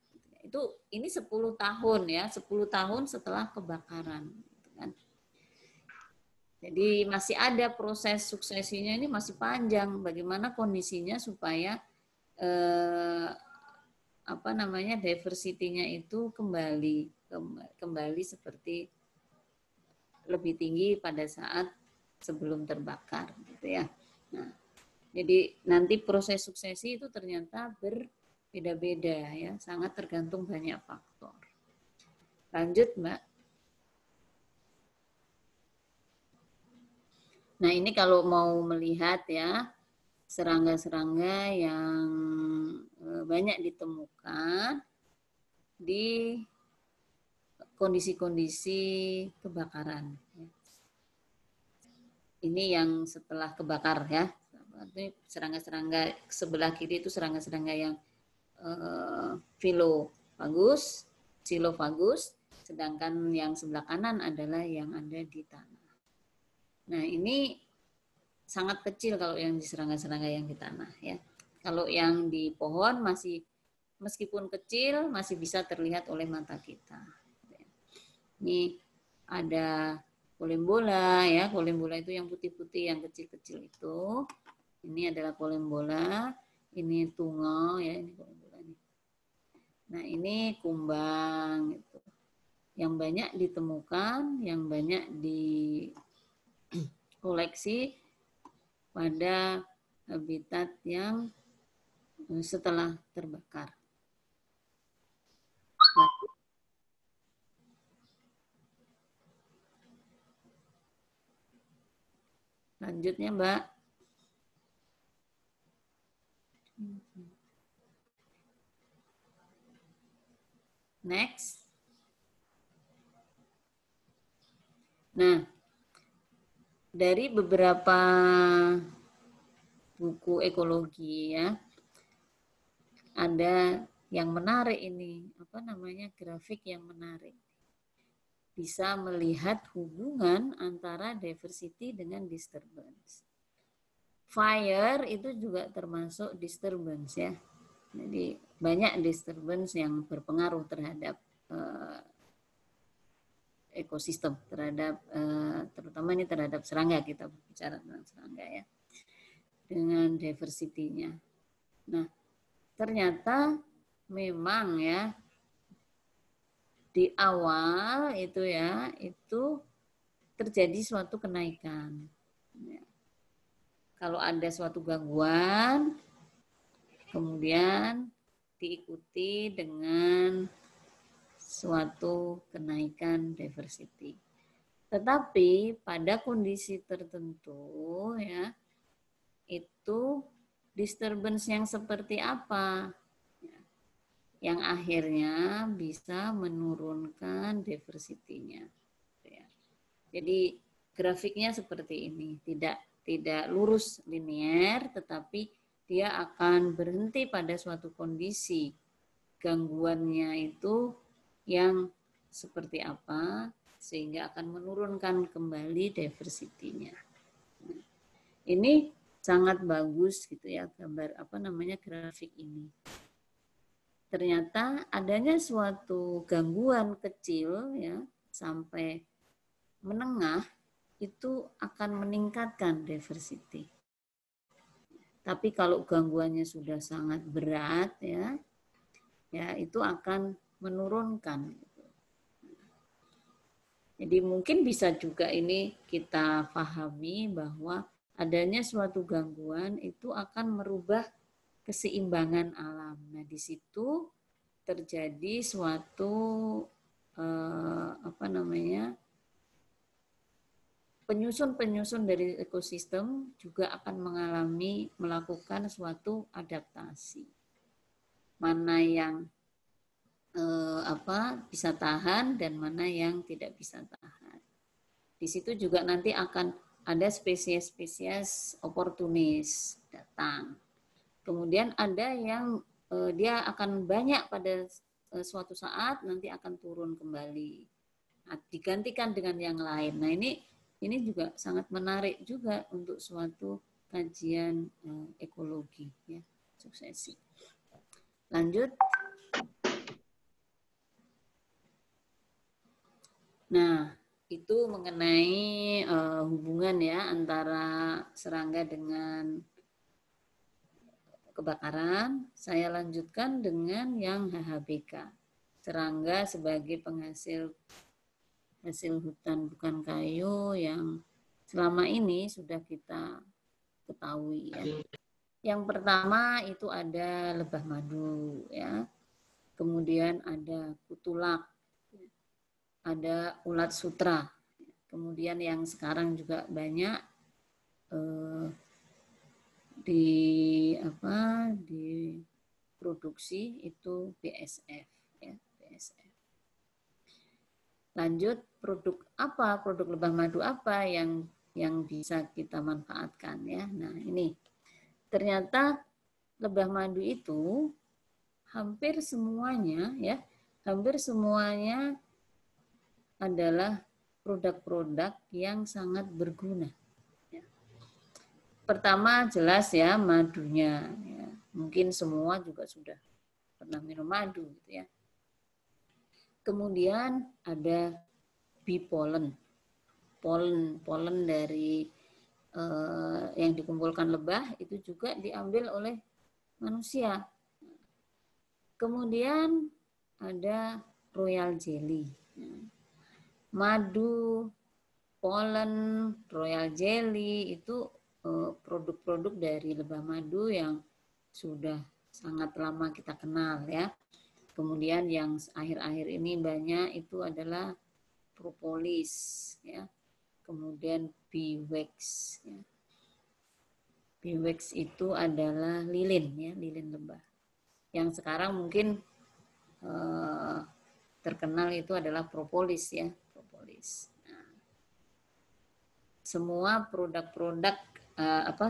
Ini 10 tahun ya, 10 tahun setelah kebakaran. Kan. Jadi masih ada proses suksesinya, ini masih panjang. Bagaimana kondisinya supaya diversity-nya itu kembali seperti lebih tinggi pada saat sebelum terbakar, gitu ya. Nah, jadi nanti proses suksesi itu ternyata berbeda-beda ya, sangat tergantung banyak faktor. Lanjut, Mbak. Nah, ini kalau mau melihat ya serangga-serangga yang banyak ditemukan di kondisi-kondisi kebakaran. Ini yang setelah kebakar ya. Ini serangga-serangga sebelah kiri itu serangga-serangga yang Philofagus, Xylophagus, sedangkan yang sebelah kanan adalah yang ada di tanah. Nah, ini sangat kecil kalau yang di serangga-serangga yang di tanah ya. Kalau yang di pohon masih meskipun kecil masih bisa terlihat oleh mata kita. Ini ada kolembola ya, kolembola itu yang putih-putih yang kecil-kecil itu. Ini adalah kolembola, ini tungau ya, ini kolembola ini. Nah, ini kumbang itu. Yang banyak ditemukan, yang banyak dikoleksi pada habitat yang setelah terbakar. Lanjutnya, Mbak. Next. Nah, dari beberapa buku ekologi ya, ada yang menarik ini, grafik yang menarik. Bisa melihat hubungan antara diversity dengan disturbance. Fire itu juga termasuk disturbance ya. Jadi banyak disturbance yang berpengaruh terhadap ekosistem, terhadap terutama ini terhadap serangga, kita bicara tentang serangga ya, dengan diversity-nya. Nah, ternyata memang ya di awal itu ya, itu terjadi suatu kenaikan. Ya. Kalau ada suatu gangguan, kemudian diikuti dengan suatu kenaikan diversity. Tetapi pada kondisi tertentu ya, itu disturbance yang seperti apa? Yang akhirnya bisa menurunkan diversity-nya. Jadi grafiknya seperti ini, tidak lurus linier, tetapi dia akan berhenti pada suatu kondisi gangguannya itu yang seperti apa, sehingga akan menurunkan kembali diversity-nya. Ini sangat bagus gitu ya, gambar grafik ini. Ternyata adanya suatu gangguan kecil ya sampai menengah itu akan meningkatkan diversity. Tapi kalau gangguannya sudah sangat berat ya itu akan menurunkan. Jadi mungkin bisa juga ini kita pahami bahwa adanya suatu gangguan itu akan merubah keseimbangan alam. Nah, di situ terjadi suatu penyusun dari ekosistem juga akan melakukan suatu adaptasi. Mana yang bisa tahan dan mana yang tidak bisa tahan. Di situ juga nanti akan ada spesies-spesies oportunis datang. Kemudian ada yang dia akan banyak pada suatu saat, nanti akan turun kembali. Nah, digantikan dengan yang lain. Nah, ini juga sangat menarik juga untuk suatu kajian ekologi, ya, suksesi. Lanjut. Nah, itu mengenai hubungan ya antara serangga dengan kebakaran. Saya lanjutkan dengan yang HHBK. Serangga sebagai penghasil hasil hutan bukan kayu yang selama ini sudah kita ketahui ya. Yang pertama itu ada lebah madu ya. Kemudian ada kutulak, ada ulat sutra. Kemudian yang sekarang juga banyak diproduksi itu BSF ya, BSF. Lanjut, produk lebah madu apa yang bisa kita manfaatkan ya. Nah, ini ternyata lebah madu itu hampir semuanya adalah produk-produk yang sangat berguna. Pertama jelas ya madunya. Ya. Mungkin semua juga sudah pernah minum madu gitu ya. Kemudian ada bee pollen. Pollen dari yang dikumpulkan lebah itu juga diambil oleh manusia. Kemudian ada royal jelly. Madu, pollen, royal jelly itu produk-produk dari lebah madu yang sudah sangat lama kita kenal ya. Kemudian yang akhir-akhir ini banyak itu adalah propolis ya. Kemudian beeswax ya. Beeswax itu adalah lilin ya, lilin lebah. Yang sekarang mungkin terkenal itu adalah propolis ya, propolis. Nah, semua produk-produk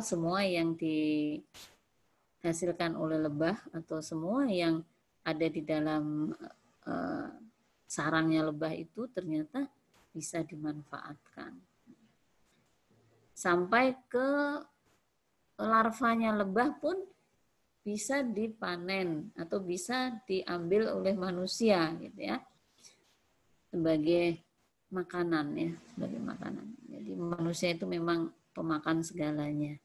semua yang dihasilkan oleh lebah atau semua yang ada di dalam sarangnya lebah itu ternyata bisa dimanfaatkan. Sampai ke larvanya lebah pun bisa dipanen atau bisa diambil oleh manusia gitu ya. Sebagai makanan ya, sebagai makanan. Jadi manusia itu memang pemakan segalanya.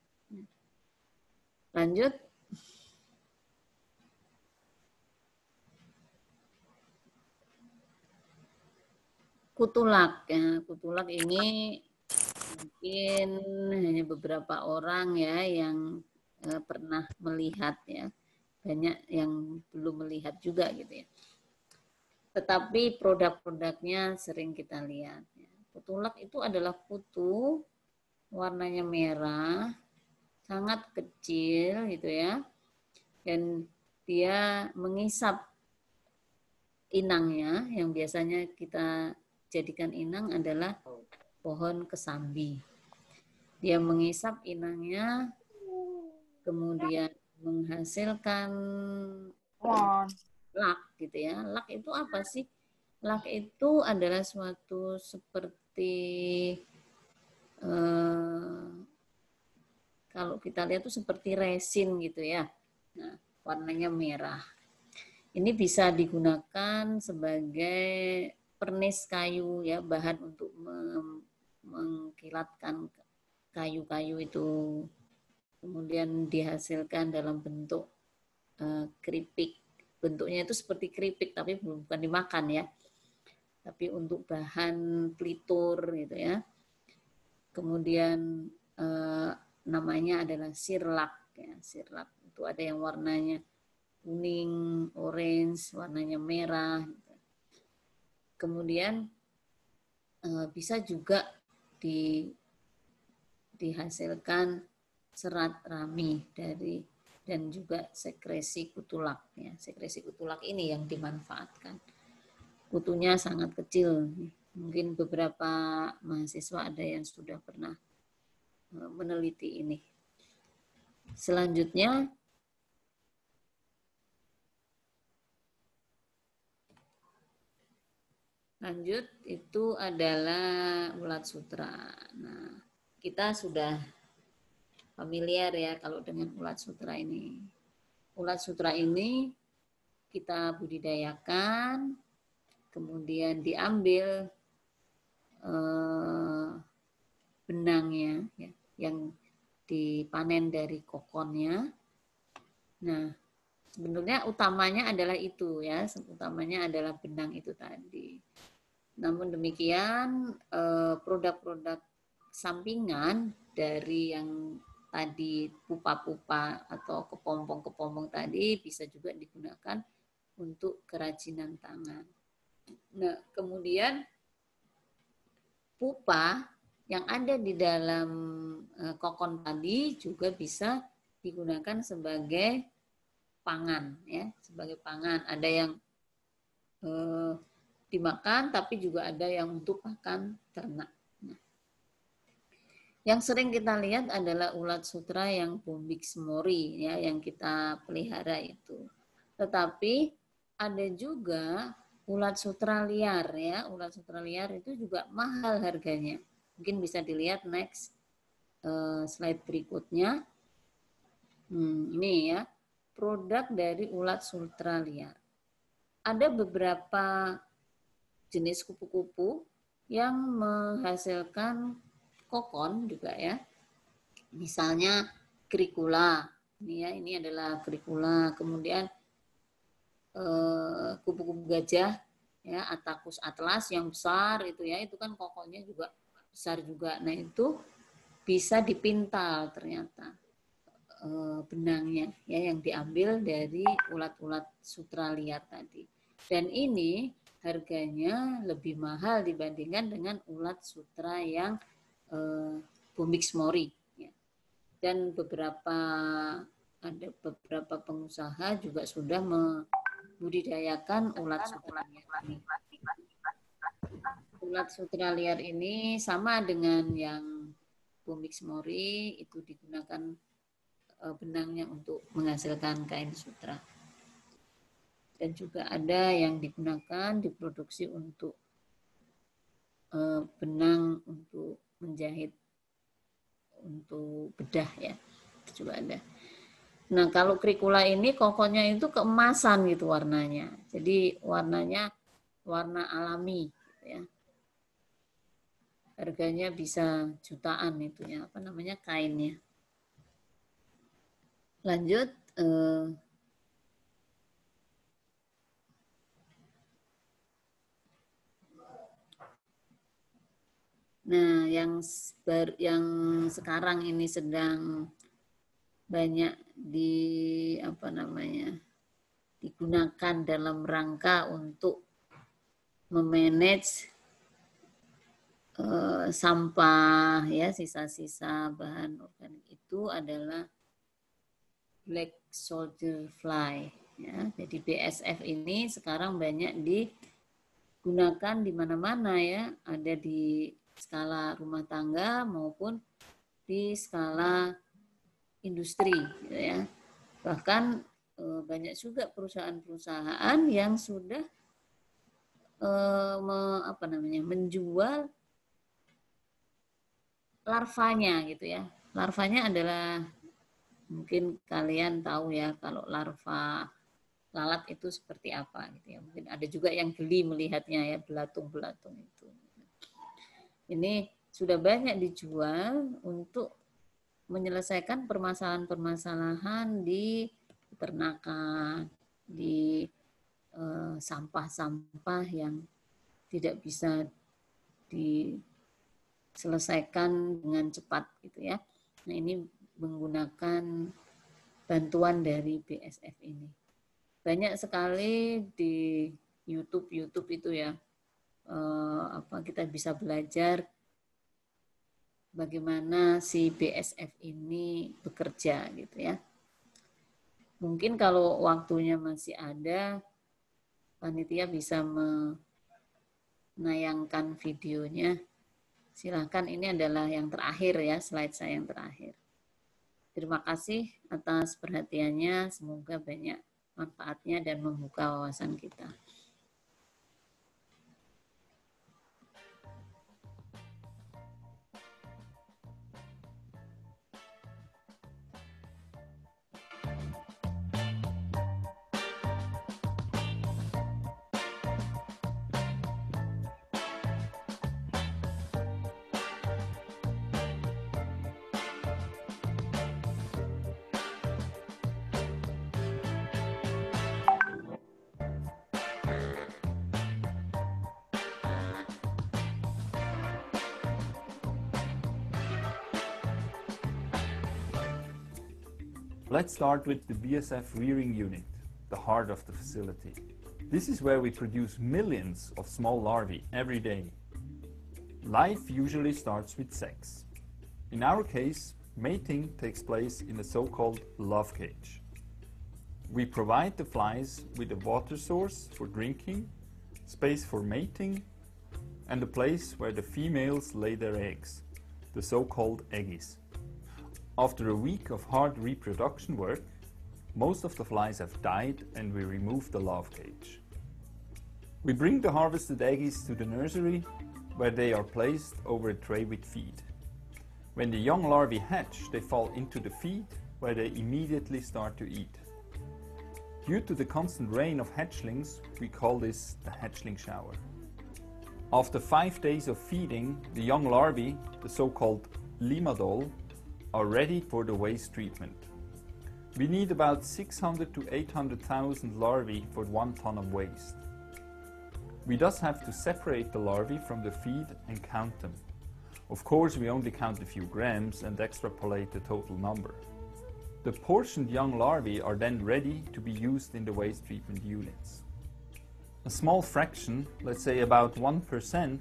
Lanjut. Kutulak ya, kutulak ini mungkin hanya beberapa orang ya yang pernah melihat ya, banyak yang belum melihat juga gitu ya. Tetapi produk-produknya sering kita lihat. Ya. Kutulak itu adalah kutu, warnanya merah, sangat kecil gitu ya, dan dia mengisap inangnya yang biasanya kita jadikan inang adalah pohon kesambi. Dia mengisap inangnya, kemudian menghasilkan lak gitu ya. Lak itu apa sih? Lak itu adalah suatu seperti kalau kita lihat itu seperti resin gitu ya. Nah, warnanya merah. Ini bisa digunakan sebagai pernis kayu ya, bahan untuk mengkilatkan kayu-kayu itu. Kemudian dihasilkan dalam bentuk keripik. Bentuknya itu seperti keripik tapi bukan dimakan ya. Tapi untuk bahan pelitur gitu ya. Kemudian namanya adalah sirlak ya. Sirlak itu ada yang warnanya kuning, orange, warnanya merah. Kemudian bisa juga dihasilkan serat rami dan juga sekresi kutulak ya. Sekresi kutulak ini yang dimanfaatkan. Kutunya sangat kecil. Mungkin beberapa mahasiswa ada yang sudah pernah meneliti ini. Selanjutnya lanjut itu adalah ulat sutra. Nah, kita sudah familiar ya kalau dengan ulat sutra ini. Ulat sutra ini kita budidayakan, kemudian diambil benangnya ya, yang dipanen dari kokonnya. Nah, sebenarnya utamanya adalah itu ya, utamanya adalah benang itu tadi. Namun demikian produk-produk sampingan dari yang tadi pupa-pupa atau kepompong-kepompong tadi bisa juga digunakan untuk kerajinan tangan. Nah, kemudian pupa yang ada di dalam kokon tadi juga bisa digunakan sebagai pangan ya, sebagai pangan. Ada yang dimakan tapi juga ada yang untuk pakan ternak. Nah, yang sering kita lihat adalah ulat sutra yang Bombyx mori ya, yang kita pelihara itu. Tetapi ada juga ulat sutra liar ya. Ulat sutra liar itu juga mahal harganya. Mungkin bisa dilihat next slide berikutnya. Ini ya, produk dari ulat sutra liar. Ada beberapa jenis kupu-kupu yang menghasilkan kokon juga ya. Misalnya Cricula. Ini adalah Cricula. Kemudian kupu-kupu gajah ya, Attacus atlas yang besar itu ya, itu kan kokonnya juga besar juga. Nah, itu bisa dipintal ternyata benangnya ya, yang diambil dari ulat-ulat sutra liar tadi. Dan ini harganya lebih mahal dibandingkan dengan ulat sutra yang Bombyx mori ya. Dan ada beberapa pengusaha juga sudah membudidayakan ulat sutra liar ini. Ulat sutra liar ini sama dengan yang Bombyx mori, itu digunakan benangnya untuk menghasilkan kain sutra. Dan juga ada yang digunakan diproduksi untuk benang untuk menjahit untuk bedah ya, itu juga ada. Nah, kalau Cricula ini kokonnya itu keemasan gitu warnanya, jadi warnanya warna alami gitu ya. Harganya bisa jutaan itu ya, apa namanya, kainnya. Lanjut. Nah, yang sekarang ini sedang banyak digunakan dalam rangka untuk memanage sampah ya, sisa-sisa bahan organik itu adalah black soldier fly ya. Jadi BSF ini sekarang banyak digunakan di mana-mana ya, ada di skala rumah tangga maupun di skala industri gitu ya. Bahkan banyak juga perusahaan-perusahaan yang sudah menjual larvanya gitu ya. Larvanya adalah, mungkin kalian tahu ya kalau larva lalat itu seperti apa gitu ya. Mungkin ada juga yang geli melihatnya ya, belatung-belatung itu. Ini sudah banyak dijual untuk menyelesaikan permasalahan-permasalahan di peternakan, di sampah-sampah yang tidak bisa diselesaikan dengan cepat gitu ya. Nah, ini menggunakan bantuan dari BSF ini. Banyak sekali di YouTube itu ya, kita bisa belajar bagaimana si BSF ini bekerja gitu ya. Mungkin kalau waktunya masih ada, panitia bisa menayangkan videonya. Silahkan, ini adalah yang terakhir ya, slide saya yang terakhir. Terima kasih atas perhatiannya, semoga banyak manfaatnya dan membuka wawasan kita. Let's start with the BSF rearing unit, the heart of the facility. This is where we produce millions of small larvae every day. Life usually starts with sex. In our case, mating takes place in a so-called love cage. We provide the flies with a water source for drinking, space for mating, and a place where the females lay their eggs, the so-called eggies. After a week of hard reproduction work, most of the flies have died and we remove the love cage. We bring the harvested eggies to the nursery, where they are placed over a tray with feed. When the young larvae hatch, they fall into the feed, where they immediately start to eat. Due to the constant rain of hatchlings, we call this the hatchling shower. After 5 days of feeding, the young larvae, the so-called limadol, are ready for the waste treatment. We need about 600 to 800,000 larvae for 1 ton of waste. We thus have to separate the larvae from the feed and count them. Of course, we only count a few grams and extrapolate the total number. The portioned young larvae are then ready to be used in the waste treatment units. A small fraction, let's say about 1%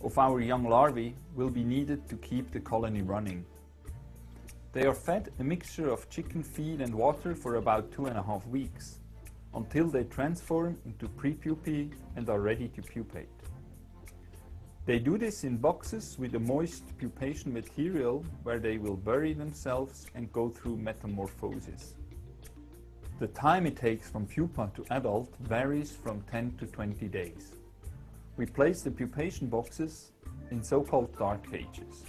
of our young larvae, will be needed to keep the colony running. They are fed a mixture of chicken feed and water for about 2.5 weeks, until they transform into prepupae and are ready to pupate. They do this in boxes with a moist pupation material where they will bury themselves and go through metamorphosis. The time it takes from pupa to adult varies from 10 to 20 days. We place the pupation boxes in so-called dark cages.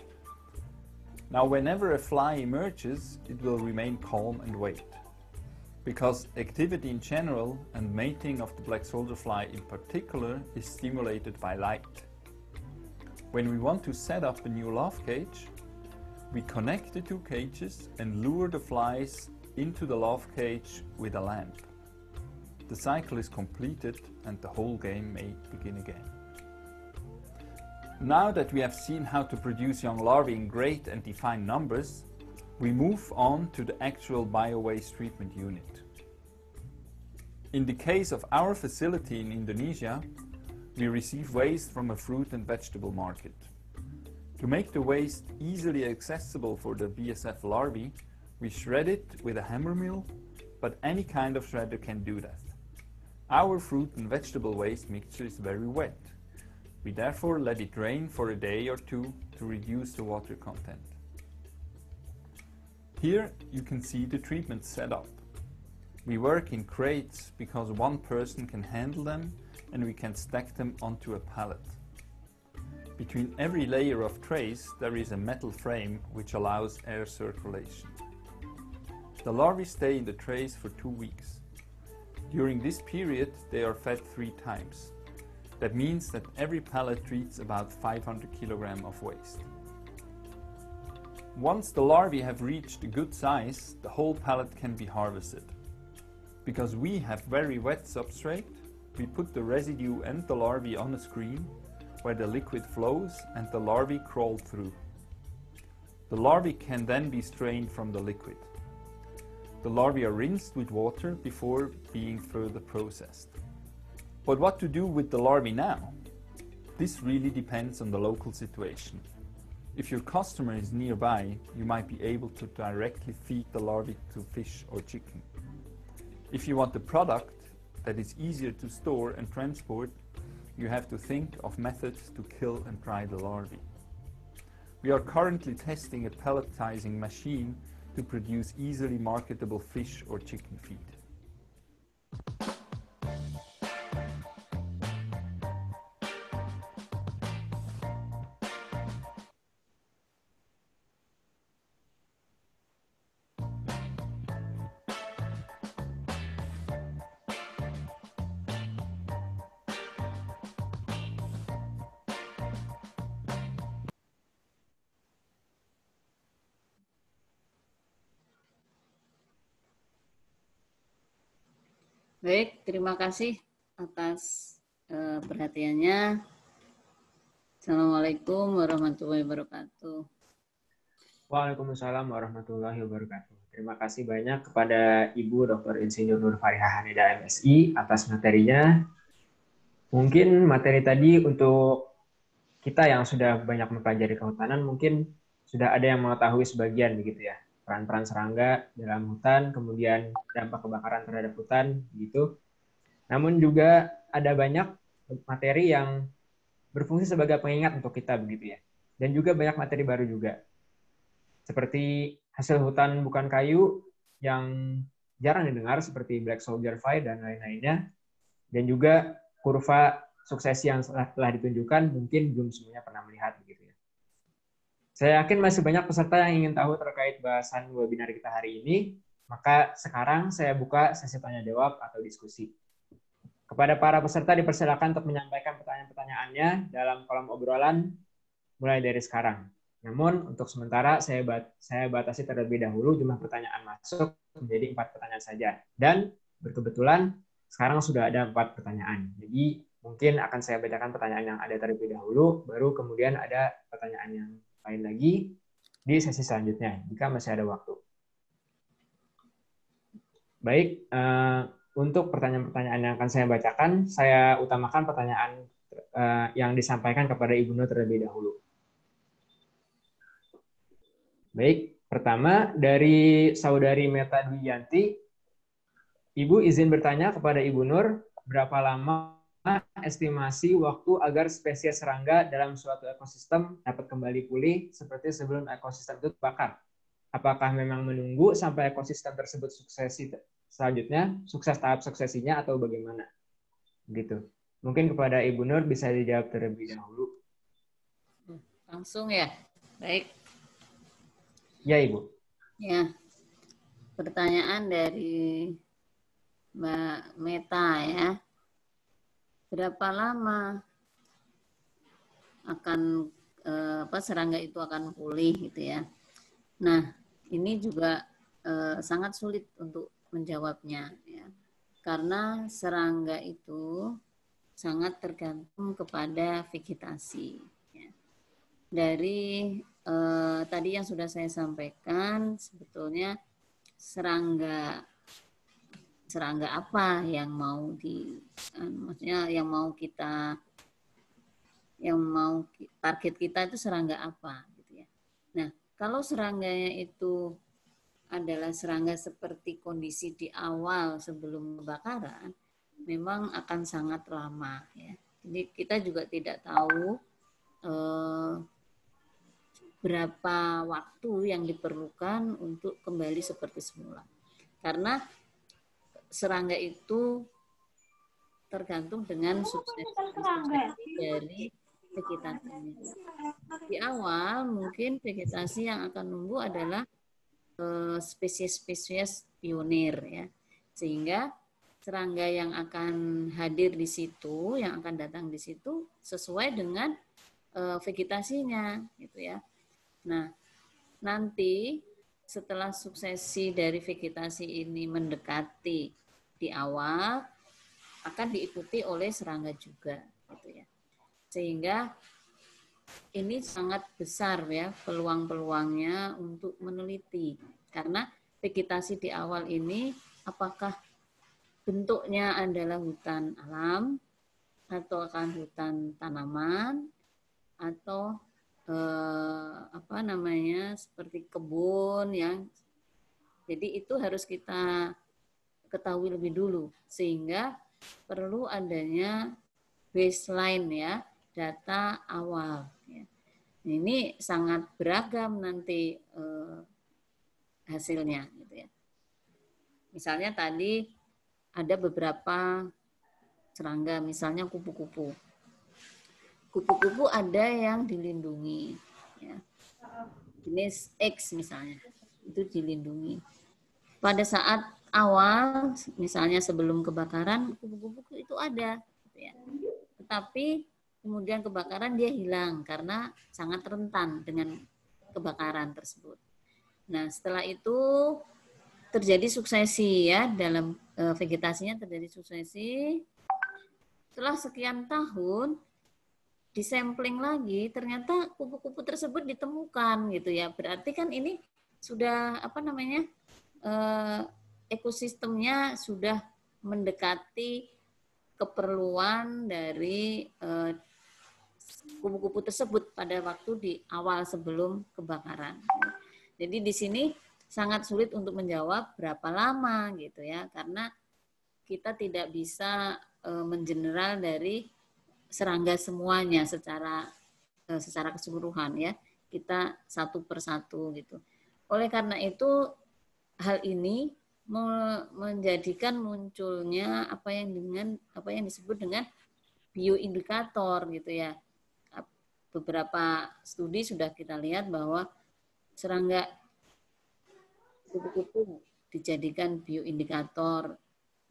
Now, whenever a fly emerges, it will remain calm and wait, because activity in general and mating of the black soldier fly in particular is stimulated by light. When we want to set up a new love cage, we connect the 2 cages and lure the flies into the love cage with a lamp. The cycle is completed and the whole game may begin again. Now that we have seen how to produce young larvae in great and defined numbers, we move on to the actual bio-waste treatment unit. In the case of our facility in Indonesia, we receive waste from a fruit and vegetable market. To make the waste easily accessible for the BSF larvae, we shred it with a hammer mill, but any kind of shredder can do that. Our fruit and vegetable waste mixture is very wet. We therefore let it drain for a day or 2 to reduce the water content. Here you can see the treatment setup. We work in crates because 1 person can handle them and we can stack them onto a pallet. Between every layer of trays there is a metal frame which allows air circulation. The larvae stay in the trays for 2 weeks. During this period they are fed 3 times. That means that every pallet treats about 500 kilograms of waste. Once the larvae have reached a good size, the whole pallet can be harvested. Because we have very wet substrate, we put the residue and the larvae on a screen where the liquid flows and the larvae crawl through. The larvae can then be strained from the liquid. The larvae are rinsed with water before being further processed. But what to do with the larvae now? This really depends on the local situation. If your customer is nearby, you might be able to directly feed the larvae to fish or chicken. If you want a product that is easier to store and transport, you have to think of methods to kill and dry the larvae. We are currently testing a pelletizing machine to produce easily marketable fish or chicken feed. Baik, terima kasih atas perhatiannya. Assalamualaikum warahmatullahi wabarakatuh. Waalaikumsalam warahmatullahi wabarakatuh. Terima kasih banyak kepada Ibu Dr. Insinyur Nur Farihah Hanida MSI atas materinya. Mungkin materi tadi untuk kita yang sudah banyak mempelajari kehutanan mungkin sudah ada yang mengetahui sebagian begitu ya. Peran-peran serangga dalam hutan, kemudian dampak kebakaran terhadap hutan, gitu. Namun juga ada banyak materi yang berfungsi sebagai pengingat untuk kita, begitu ya. Dan juga banyak materi baru juga. Seperti hasil hutan bukan kayu yang jarang didengar, seperti Black Soldier Fly dan lain-lainnya. Dan juga kurva suksesi yang telah ditunjukkan, mungkin belum semuanya pernah melihat, begitu ya. Saya yakin masih banyak peserta yang ingin tahu terkait bahasan webinar kita hari ini, maka sekarang saya buka sesi tanya jawab atau diskusi. Kepada para peserta dipersilakan untuk menyampaikan pertanyaan-pertanyaannya dalam kolom obrolan mulai dari sekarang. Namun untuk sementara saya batasi terlebih dahulu jumlah pertanyaan masuk menjadi 4 pertanyaan saja. Dan berkebetulan sekarang sudah ada 4 pertanyaan. Jadi mungkin akan saya bacakan pertanyaan yang ada terlebih dahulu, baru kemudian ada pertanyaan yang lain lagi di sesi selanjutnya, jika masih ada waktu. Baik, untuk pertanyaan-pertanyaan yang akan saya bacakan, saya utamakan pertanyaan yang disampaikan kepada Ibu Nur terlebih dahulu. Baik, pertama dari Saudari Meta Dwiyanti. Ibu izin bertanya kepada Ibu Nur, berapa lama estimasi waktu agar spesies serangga dalam suatu ekosistem dapat kembali pulih seperti sebelum ekosistem itu terbakar? Apakah memang menunggu sampai ekosistem tersebut sukses tahap suksesinya atau bagaimana? Gitu. Mungkin kepada Ibu Nur bisa dijawab terlebih dahulu. Langsung ya. Baik. Ya, Ibu. Ya. Pertanyaan dari Mbak Meta ya. Berapa lama akan serangga itu akan pulih gitu ya. Nah, ini juga sangat sulit untuk menjawabnya ya. Karena serangga itu sangat tergantung kepada vegetasi ya. Dari tadi yang sudah saya sampaikan, sebetulnya serangga apa yang mau maksudnya target kita itu serangga apa gitu ya. Nah, kalau serangganya itu adalah serangga seperti kondisi di awal sebelum kebakaran, memang akan sangat lama ya. Jadi kita juga tidak tahu berapa waktu yang diperlukan untuk kembali seperti semula. Karena serangga itu tergantung dengan suksesi dari vegetasinya. Di awal mungkin vegetasi yang akan numbuh adalah spesies-spesies pionir ya. Sehingga serangga yang akan hadir di situ, yang akan datang di situ sesuai dengan vegetasinya gitu ya. Nah, nanti setelah suksesi dari vegetasi ini mendekati di awal, akan diikuti oleh serangga juga, gitu ya. Sehingga ini sangat besar ya peluang-peluangnya untuk meneliti, karena vegetasi di awal ini apakah bentuknya adalah hutan alam atau akan hutan tanaman atau seperti kebun ya. Jadi itu harus kita ketahui lebih dulu, sehingga perlu adanya baseline ya, data awal. Ya. Ini sangat beragam nanti hasilnya, gitu ya. Misalnya tadi ada beberapa serangga, misalnya kupu-kupu. Kupu-kupu ada yang dilindungi, ya. Jenis X misalnya, itu dilindungi. Pada saat awal, misalnya sebelum kebakaran, kupu-kupu itu ada, gitu ya. Tetapi kemudian kebakaran dia hilang karena sangat rentan dengan kebakaran tersebut. Nah, setelah itu terjadi suksesi ya, dalam vegetasinya terjadi suksesi. Setelah sekian tahun disampling lagi, ternyata kupu-kupu tersebut ditemukan gitu ya. Berarti kan ini sudah ekosistemnya sudah mendekati keperluan dari kupu-kupu tersebut pada waktu di awal sebelum kebakaran. Jadi di sini sangat sulit untuk menjawab berapa lama gitu ya, karena kita tidak bisa mengeneral dari serangga semuanya secara keseluruhan ya. Kita satu persatu gitu. Oleh karena itu hal ini menjadikan munculnya apa yang disebut dengan bioindikator gitu ya. Beberapa studi sudah kita lihat bahwa serangga kupu-kupu dijadikan bioindikator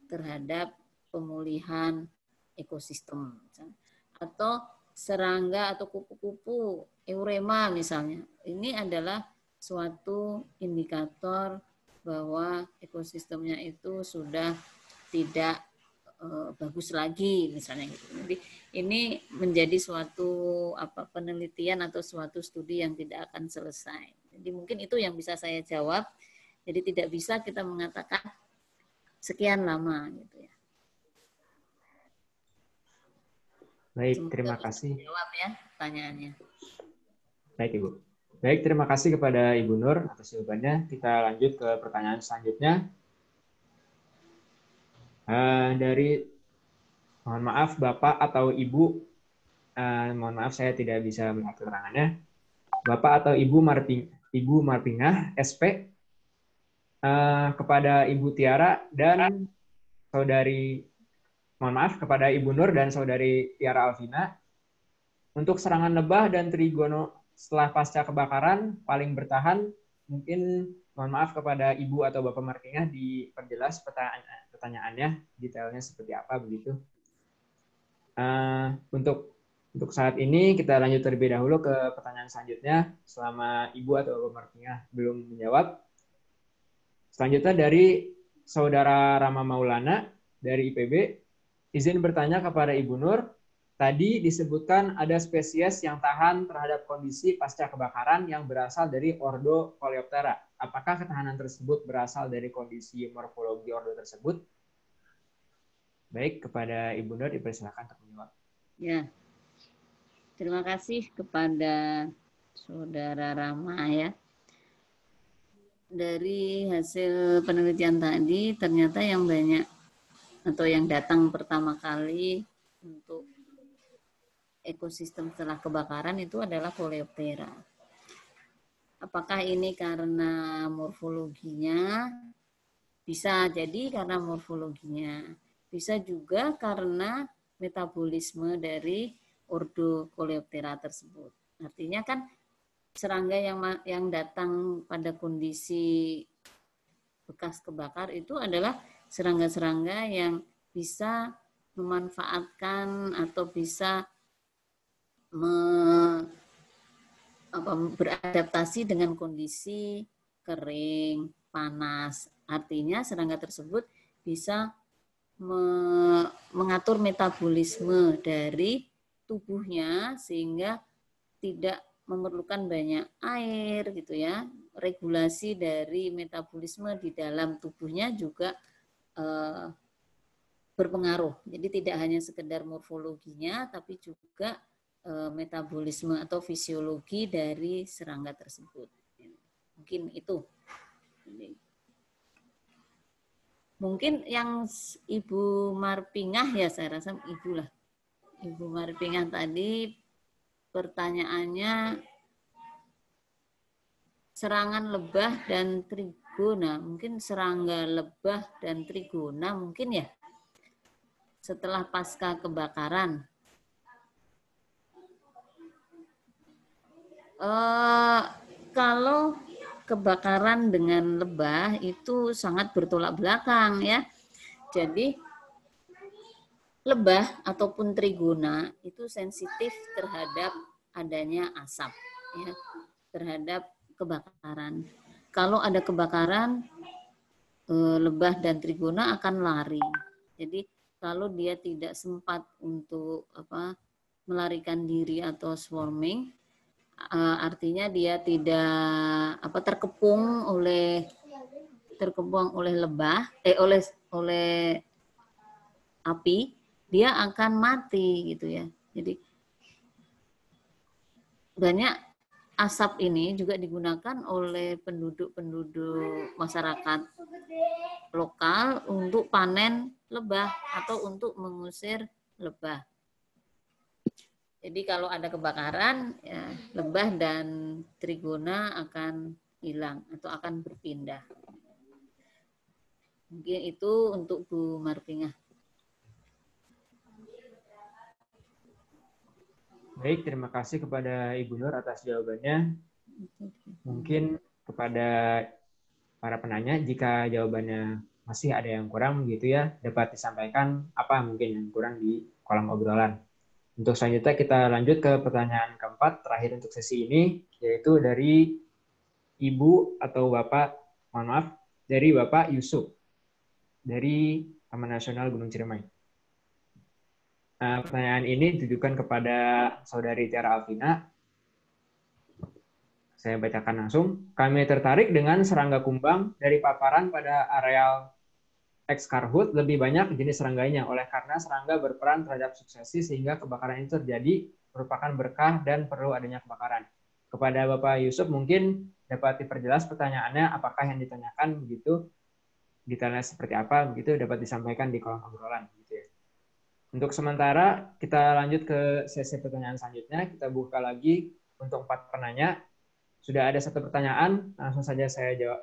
terhadap pemulihan ekosistem. Atau serangga atau kupu-kupu eurema misalnya. Ini adalah suatu indikator bahwa ekosistemnya itu sudah tidak bagus lagi misalnya gitu. Jadi ini menjadi suatu penelitian atau suatu studi yang tidak akan selesai. Jadi mungkin itu yang bisa saya jawab. Jadi tidak bisa kita mengatakan sekian lama gitu ya. Baik, Semoga terima bisa kasih. Jawab ya pertanyaannya. Baik, Ibu. Baik, terima kasih kepada Ibu Nur atas jawabannya. Kita lanjut ke pertanyaan selanjutnya. Mohon maaf Bapak atau Ibu, mohon maaf saya tidak bisa melihat keterangannya. Bapak atau Ibu Marpingah, SP, kepada Ibu Tiara dan kepada Ibu Nur dan saudari Tiara Alvina, untuk serangan lebah dan trigono setelah pasca kebakaran paling bertahan, mungkin mohon maaf kepada Ibu atau Bapak Marpingah diperjelas pertanyaannya, detailnya seperti apa begitu. Untuk saat ini kita lanjut terlebih dahulu ke pertanyaan selanjutnya selama Ibu atau Bapak Marpingah belum menjawab. Selanjutnya dari Saudara Rama Maulana dari IPB, izin bertanya kepada Ibu Nur, tadi disebutkan ada spesies yang tahan terhadap kondisi pasca kebakaran yang berasal dari ordo Coleoptera. Apakah ketahanan tersebut berasal dari kondisi morfologi ordo tersebut? Baik, kepada Ibu Nur dipersilakan untuk menjawab. Ya, terima kasih kepada Saudara Rama ya. Dari hasil penelitian tadi, ternyata yang banyak atau yang datang pertama kali untuk ekosistem setelah kebakaran itu adalah Coleoptera. Apakah ini karena morfologinya? Bisa jadi karena morfologinya. Bisa juga karena metabolisme dari ordo Coleoptera tersebut. Artinya kan serangga yang datang pada kondisi bekas kebakar itu adalah serangga-serangga yang bisa memanfaatkan atau bisa beradaptasi dengan kondisi kering, panas. Artinya serangga tersebut bisa mengatur metabolisme dari tubuhnya sehingga tidak memerlukan banyak air gitu ya. Regulasi dari metabolisme di dalam tubuhnya juga berpengaruh. Jadi tidak hanya sekedar morfologinya tapi juga metabolisme atau fisiologi dari serangga tersebut. Mungkin itu. Mungkin yang Ibu Marpingah ya, saya rasa Ibu lah. Ibu Marpingah tadi pertanyaannya serangan lebah dan trigona. Mungkin serangga lebah dan trigona mungkin ya setelah pasca kebakaran. Kalau kebakaran dengan lebah itu sangat bertolak belakang ya. Jadi lebah ataupun trigona itu sensitif terhadap adanya asap ya, terhadap kebakaran. Kalau ada kebakaran, lebah dan trigona akan lari. Jadi kalau dia tidak sempat untuk melarikan diri atau swarming, artinya dia tidak terkepung oleh lebah, oleh api, dia akan mati gitu ya. Jadi banyak asap ini juga digunakan oleh penduduk masyarakat lokal untuk panen lebah atau untuk mengusir lebah. Jadi kalau ada kebakaran, ya, lebah dan trigona akan hilang atau akan berpindah. Mungkin itu untuk Bu Marpingah. Baik, terima kasih kepada Ibu Nur atas jawabannya. Mungkin kepada para penanya, jika jawabannya masih ada yang kurang begitu ya, dapat disampaikan apa mungkin yang kurang di kolom obrolan. Untuk selanjutnya kita lanjut ke pertanyaan keempat, terakhir untuk sesi ini, yaitu dari Ibu atau Bapak, mohon maaf, dari Bapak Yusuf, dari Taman Nasional Gunung Ciremai. Nah, pertanyaan ini ditujukan kepada Saudari Tiara Alvina. Saya bacakan langsung. Kami tertarik dengan serangga kumbang dari paparan pada areal Excarhood lebih banyak jenis serangganya, oleh karena serangga berperan terhadap suksesi sehingga kebakaran itu terjadi merupakan berkah dan perlu adanya kebakaran. Kepada Bapak Yusuf mungkin dapat diperjelas pertanyaannya, apakah yang ditanyakan begitu, detailnya seperti apa, begitu dapat disampaikan di kolom obrolan. Gitu ya. Untuk sementara kita lanjut ke sesi pertanyaan selanjutnya, kita buka lagi untuk 4 penanya. Sudah ada 1 pertanyaan, langsung saja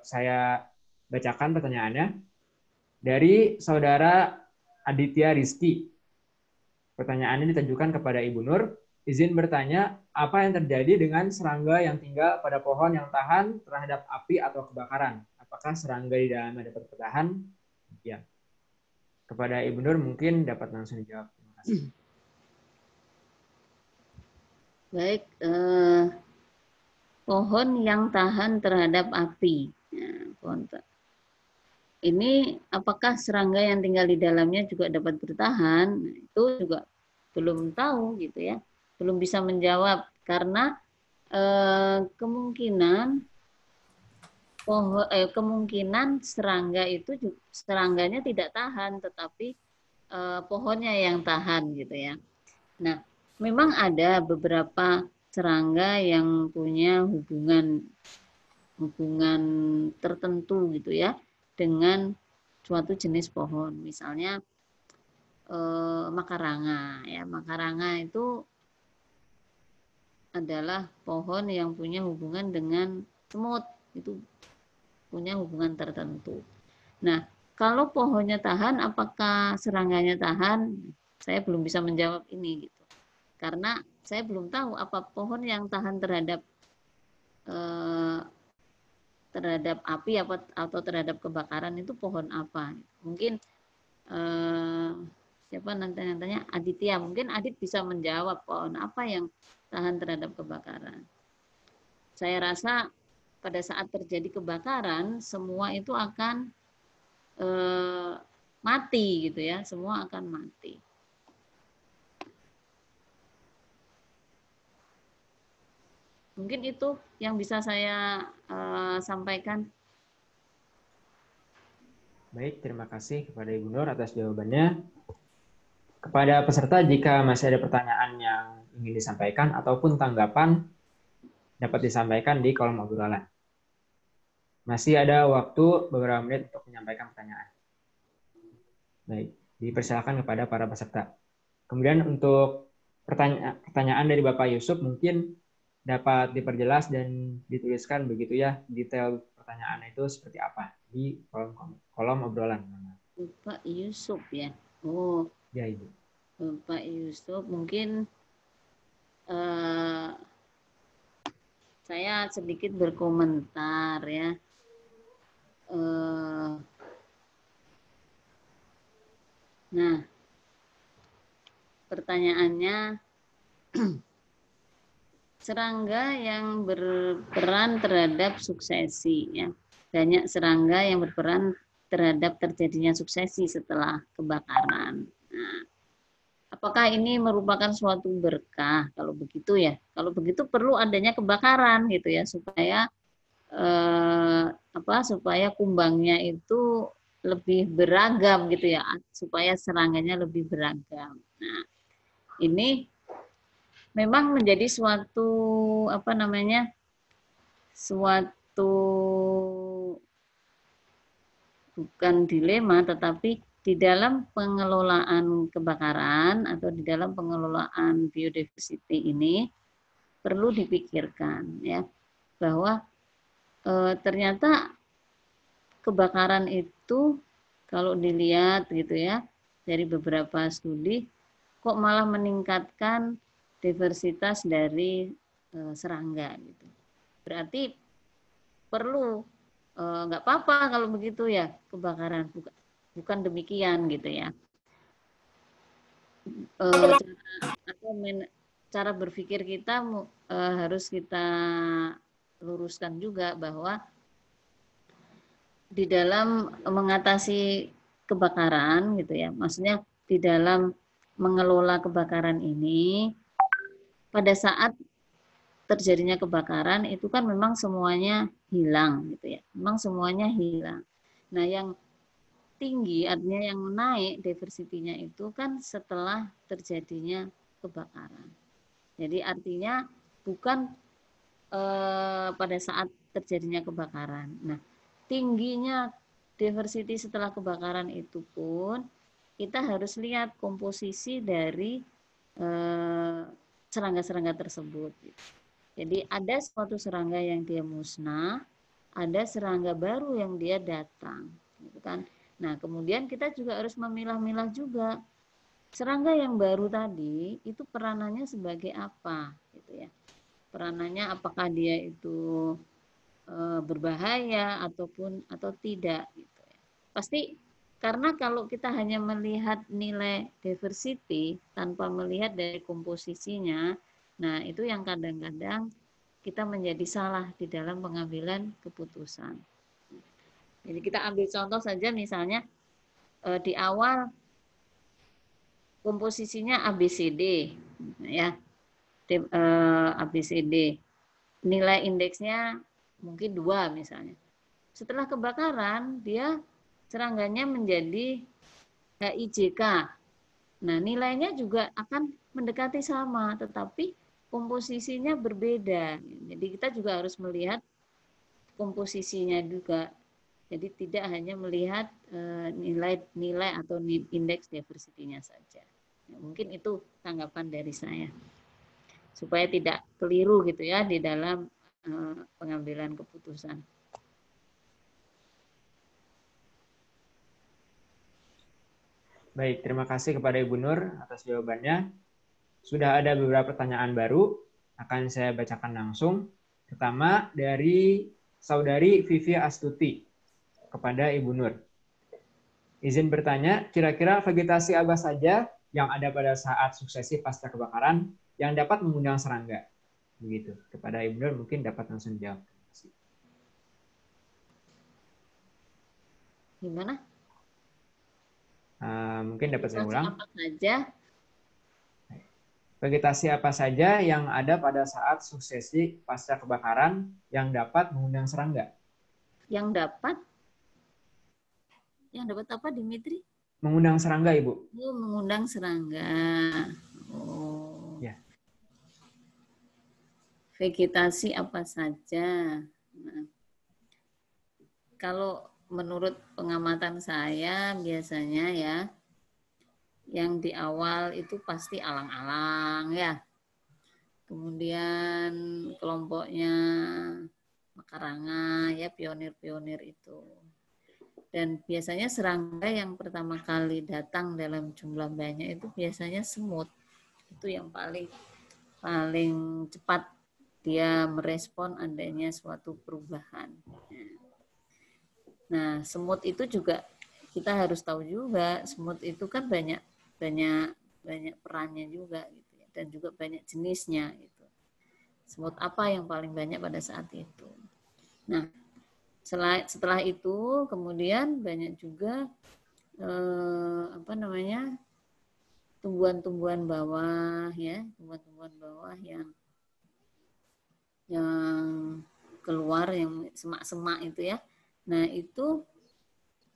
saya bacakan pertanyaannya. Dari Saudara Aditya Rizky. Pertanyaan ini ditujukan kepada Ibu Nur. Izin bertanya, apa yang terjadi dengan serangga yang tinggal pada pohon yang tahan terhadap api atau kebakaran? Apakah serangga di dalamnya dapat bertahan? Ya. Kepada Ibu Nur mungkin dapat langsung dijawab. Terima kasih. Baik, pohon yang tahan terhadap api. Nah, pohon ini apakah serangga yang tinggal di dalamnya juga dapat bertahan? Nah, itu juga belum tahu gitu ya, belum bisa menjawab karena kemungkinan serangganya tidak tahan, tetapi pohonnya yang tahan gitu ya. Nah, memang ada beberapa serangga yang punya hubungan tertentu gitu ya dengan suatu jenis pohon, misalnya makaranga ya. Makaranga itu adalah pohon yang punya hubungan dengan semut, itu punya hubungan tertentu. Nah, kalau pohonnya tahan, apakah serangganya tahan? Saya belum bisa menjawab ini gitu, karena saya belum tahu apa pohon yang tahan terhadap api atau terhadap kebakaran itu pohon apa. Mungkin siapa nanti-nantinya Aditya, mungkin Adit bisa menjawab pohon apa yang tahan terhadap kebakaran. Saya rasa pada saat terjadi kebakaran semua itu akan mati gitu ya, semua akan mati. Mungkin itu yang bisa saya sampaikan. Baik, terima kasih kepada Ibu Nur atas jawabannya. Kepada peserta, jika masih ada pertanyaan yang ingin disampaikan ataupun tanggapan dapat disampaikan di kolom obrolan. Masih ada waktu beberapa menit untuk menyampaikan pertanyaan. Baik, dipersilakan kepada para peserta. Kemudian untuk pertanyaan dari Bapak Yusuf mungkin dapat diperjelas dan dituliskan begitu ya, detail pertanyaan itu seperti apa di kolom obrolan. Bapak Yusuf ya. Oh, ya Ibu. Bapak Yusuf mungkin saya sedikit berkomentar ya. Nah, pertanyaannya, serangga yang berperan terhadap suksesi ya. Banyak serangga yang berperan terhadap terjadinya suksesi setelah kebakaran. Nah, apakah ini merupakan suatu berkah? Kalau begitu ya, kalau begitu perlu adanya kebakaran gitu ya, supaya supaya kumbangnya itu lebih beragam gitu ya, supaya serangannya lebih beragam. Nah, ini memang menjadi suatu suatu bukan dilema, tetapi di dalam pengelolaan kebakaran atau di dalam pengelolaan biodiversity ini perlu dipikirkan ya, bahwa ternyata kebakaran itu kalau dilihat gitu ya dari beberapa studi kok malah meningkatkan diversitas dari serangga gitu. Berarti perlu nggak apa-apa kalau begitu ya kebakaran, bukan demikian gitu ya. Cara berpikir kita harus kita luruskan juga bahwa di dalam mengatasi kebakaran gitu ya, maksudnya di dalam mengelola kebakaran ini, pada saat terjadinya kebakaran itu kan memang semuanya hilang gitu ya, memang semuanya hilang. Nah, yang tinggi artinya yang naik diversity-nya itu kan setelah terjadinya kebakaran. Jadi artinya bukan pada saat terjadinya kebakaran. Nah, tingginya diversity setelah kebakaran itu pun kita harus lihat komposisi dari serangga-serangga tersebut. Jadi ada suatu serangga yang dia musnah, ada serangga baru yang dia datang, gitu kan? Nah, kemudian kita juga harus memilah-milah juga serangga yang baru tadi itu peranannya sebagai apa, gitu ya? Peranannya apakah dia itu berbahaya atau tidak gitu ya. Pasti karena kalau kita hanya melihat nilai diversity tanpa melihat dari komposisinya, nah itu yang kadang-kadang kita menjadi salah di dalam pengambilan keputusan. Jadi kita ambil contoh saja misalnya di awal komposisinya ABCD ya. ABCD. Nilai indeksnya mungkin 2 misalnya. Setelah kebakaran, dia serangganya menjadi HIJK. Nah, nilainya juga akan mendekati sama, tetapi komposisinya berbeda. Jadi kita juga harus melihat komposisinya juga. Jadi tidak hanya melihat nilai atau indeks diversity-nya saja. Mungkin itu tanggapan dari saya. Supaya tidak keliru gitu ya di dalam pengambilan keputusan. Baik, terima kasih kepada Ibu Nur atas jawabannya. Sudah ada beberapa pertanyaan baru, akan saya bacakan langsung. Pertama dari Saudari Vivi Astuti kepada Ibu Nur. Izin bertanya, kira-kira vegetasi apa saja yang ada pada saat suksesi pasca kebakaran yang dapat mengundang serangga? Begitu. Kepada Ibu Nur mungkin dapat langsung jawab. Gimana? Mungkin dapat saya ulang. Apa saja? Vegetasi apa saja yang ada pada saat suksesi pasca kebakaran yang dapat mengundang serangga? Yang dapat apa, Dimitri? Mengundang serangga, Ibu. Oh, mengundang serangga. Oh. Ya. vegetasi apa saja. Nah, kalau menurut pengamatan saya biasanya ya, yang di awal itu pasti alang-alang ya. Kemudian kelompoknya Makaranga ya, pionir-pionir itu. Dan biasanya serangga yang pertama kali datang dalam jumlah banyak itu biasanya semut. Itu yang paling cepat dia merespon adanya suatu perubahan. Nah, semut itu juga kita harus tahu juga, semut itu kan banyak perannya juga gitu ya, dan juga banyak jenisnya gitu. Semut apa yang paling banyak pada saat itu? Nah, setelah itu kemudian banyak juga tumbuhan-tumbuhan bawah ya, tumbuhan-tumbuhan bawah yang keluar, yang semak-semak itu ya. Nah, itu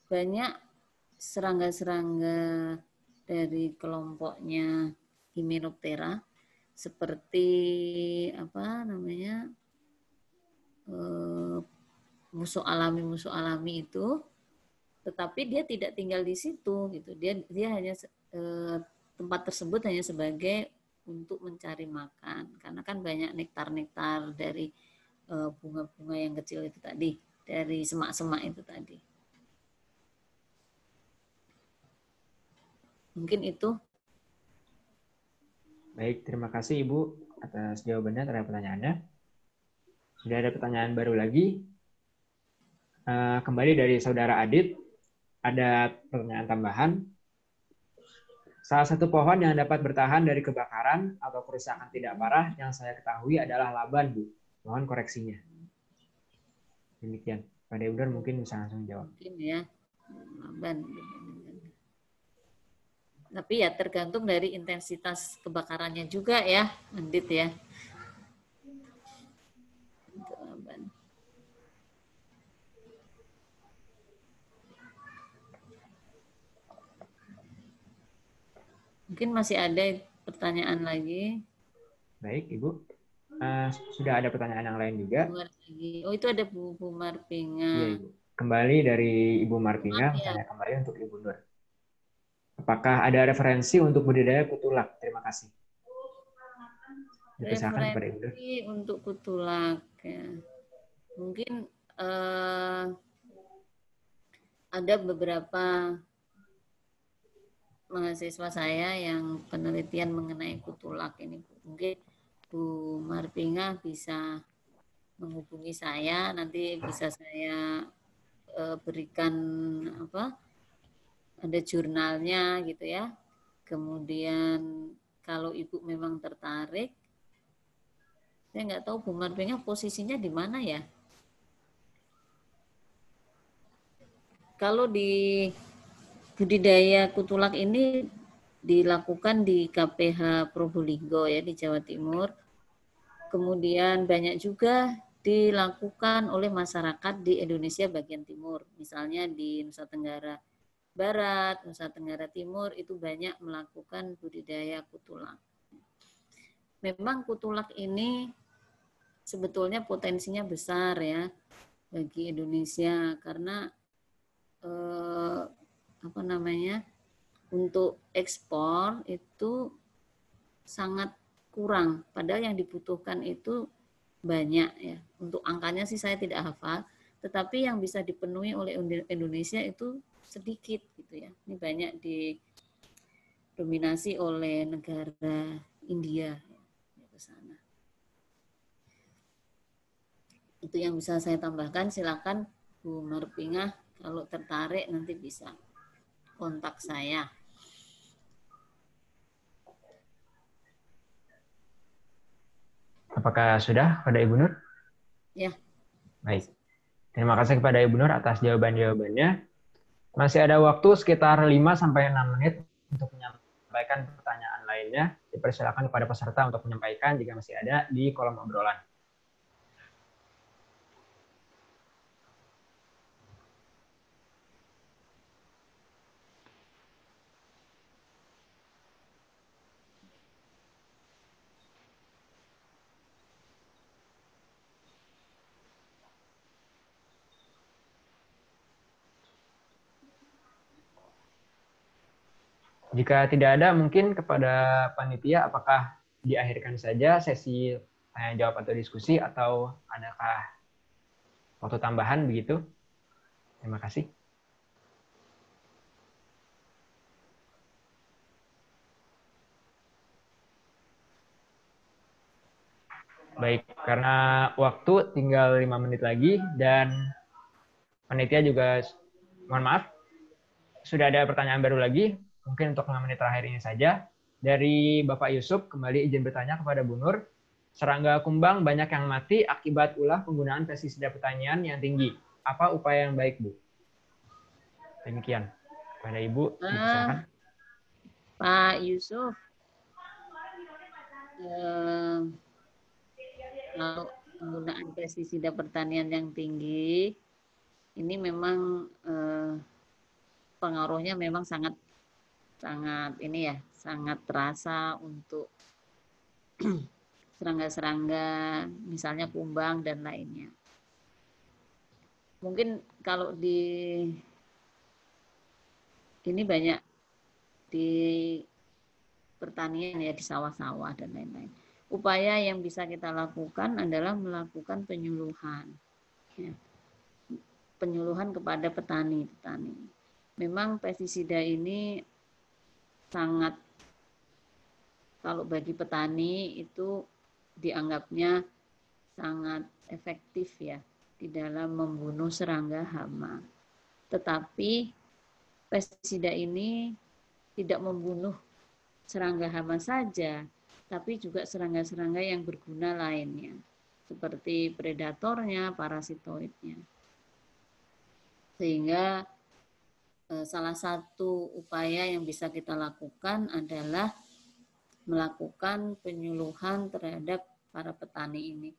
banyak serangga-serangga dari kelompoknya Hymenoptera seperti musuh alami itu, tetapi dia tidak tinggal di situ gitu. Dia hanya tempat tersebut hanya sebagai untuk mencari makan, karena kan banyak nektar-nektar dari bunga-bunga yang kecil itu tadi, dari semak-semak itu tadi. Mungkin itu. Baik, terima kasih Ibu atas jawabannya terhadap pertanyaannya. Sudah ada pertanyaan baru lagi. Kembali dari Saudara Adit, ada pertanyaan tambahan. Salah satu pohon yang dapat bertahan dari kebakaran atau kerusakan tidak parah yang saya ketahui adalah laban, Bu. Mohon koreksinya. Demikian. Pak Deudar mungkin bisa langsung jawab. Mungkin ya, laban. Tapi ya tergantung dari intensitas kebakarannya juga ya, Andit ya. Untuk laban. Mungkin masih ada pertanyaan lagi. Baik, Ibu. Sudah ada pertanyaan yang lain juga. Oh, itu ada Bu Marpinga. Iya, Ibu. Kembali dari Ibu Marpinga, bertanya kembali untuk Ibu Nur. Apakah ada referensi untuk budidaya kutulak? Terima kasih. Dipersilakan kepada Ibu Nur. Untuk kutulak ya. Mungkin ada beberapa mahasiswa saya yang penelitian mengenai kutulak ini. Mungkin Bu Marpinga bisa menghubungi saya, nanti bisa saya berikan ada jurnalnya gitu ya. Kemudian kalau Ibu memang tertarik, saya nggak tahu Bu Marpinga posisinya di mana ya. Kalau di budidaya kutulak ini dilakukan di KPH Probolinggo ya, di Jawa Timur. Kemudian banyak juga dilakukan oleh masyarakat di Indonesia bagian timur. Misalnya di Nusa Tenggara Barat, Nusa Tenggara Timur itu banyak melakukan budidaya kutulak. Memang kutulak ini sebetulnya potensinya besar ya bagi Indonesia, karena untuk ekspor itu sangat kurang, padahal yang dibutuhkan itu banyak ya. Untuk angkanya sih saya tidak hafal, tetapi yang bisa dipenuhi oleh Indonesia itu sedikit gitu ya. Ini banyak didominasi oleh negara India ya, ke sana. Itu yang bisa saya tambahkan. Silakan Bu Marpinga kalau tertarik nanti bisa kontak saya. Apakah sudah pada Ibu Nur? Ya. Baik. Terima kasih kepada Ibu Nur atas jawaban-jawabannya. Masih ada waktu sekitar 5-6 menit untuk menyampaikan pertanyaan lainnya. Dipersilakan kepada peserta untuk menyampaikan jika masih ada di kolom obrolan. Jika tidak ada, mungkin kepada panitia, apakah diakhirkan saja sesi tanya jawab atau diskusi, atau adakah waktu tambahan begitu? Terima kasih. Baik, karena waktu tinggal 5 menit lagi dan panitia juga, mohon maaf, sudah ada pertanyaan baru lagi, mungkin untuk 5 menit terakhir ini saja. Dari Bapak Yusuf, kembali izin bertanya kepada Bu Nur, serangga kumbang banyak yang mati akibat ulah penggunaan pestisida pertanian yang tinggi. Apa upaya yang baik, Bu? Demikian. Kepada Ibu, silakan. Pak Yusuf, kalau penggunaan pestisida pertanian yang tinggi, ini memang pengaruhnya memang sangat ini ya, sangat terasa untuk serangga-serangga, misalnya kumbang dan lainnya. Mungkin kalau ini banyak di pertanian ya, di sawah-sawah dan lain-lain. Upaya yang bisa kita lakukan adalah melakukan penyuluhan. Ya. Penyuluhan kepada petani. Memang pestisida ini sangat, kalau bagi petani itu dianggapnya sangat efektif ya di dalam membunuh serangga hama. Tetapi pestisida ini tidak membunuh serangga hama saja, tapi juga serangga-serangga yang berguna lainnya, seperti predatornya, parasitoidnya. Sehingga salah satu upaya yang bisa kita lakukan adalah melakukan penyuluhan terhadap para petani ini.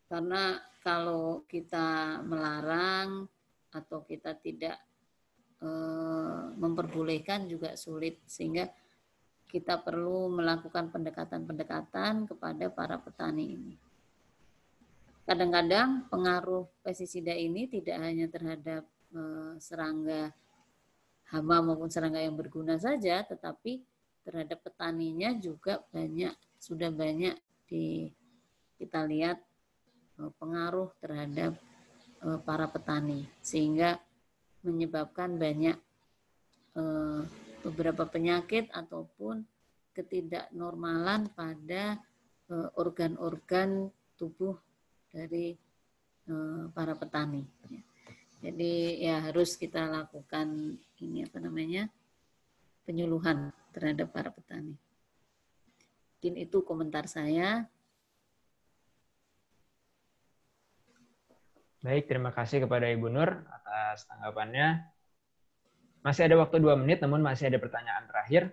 Karena kalau kita melarang atau kita tidak memperbolehkan juga sulit, sehingga kita perlu melakukan pendekatan-pendekatan kepada para petani ini. Kadang-kadang pengaruh pestisida ini tidak hanya terhadap serangga hama maupun serangga yang berguna saja, tetapi terhadap petaninya juga sudah banyak kita lihat pengaruh terhadap para petani, sehingga menyebabkan banyak beberapa penyakit ataupun ketidaknormalan pada organ-organ tubuh dari para petani. Jadi ya harus kita lakukan penyuluhan terhadap para petani. Mungkin itu komentar saya. Baik, terima kasih kepada Ibu Nur atas tanggapannya. Masih ada waktu 2 menit, namun masih ada pertanyaan terakhir.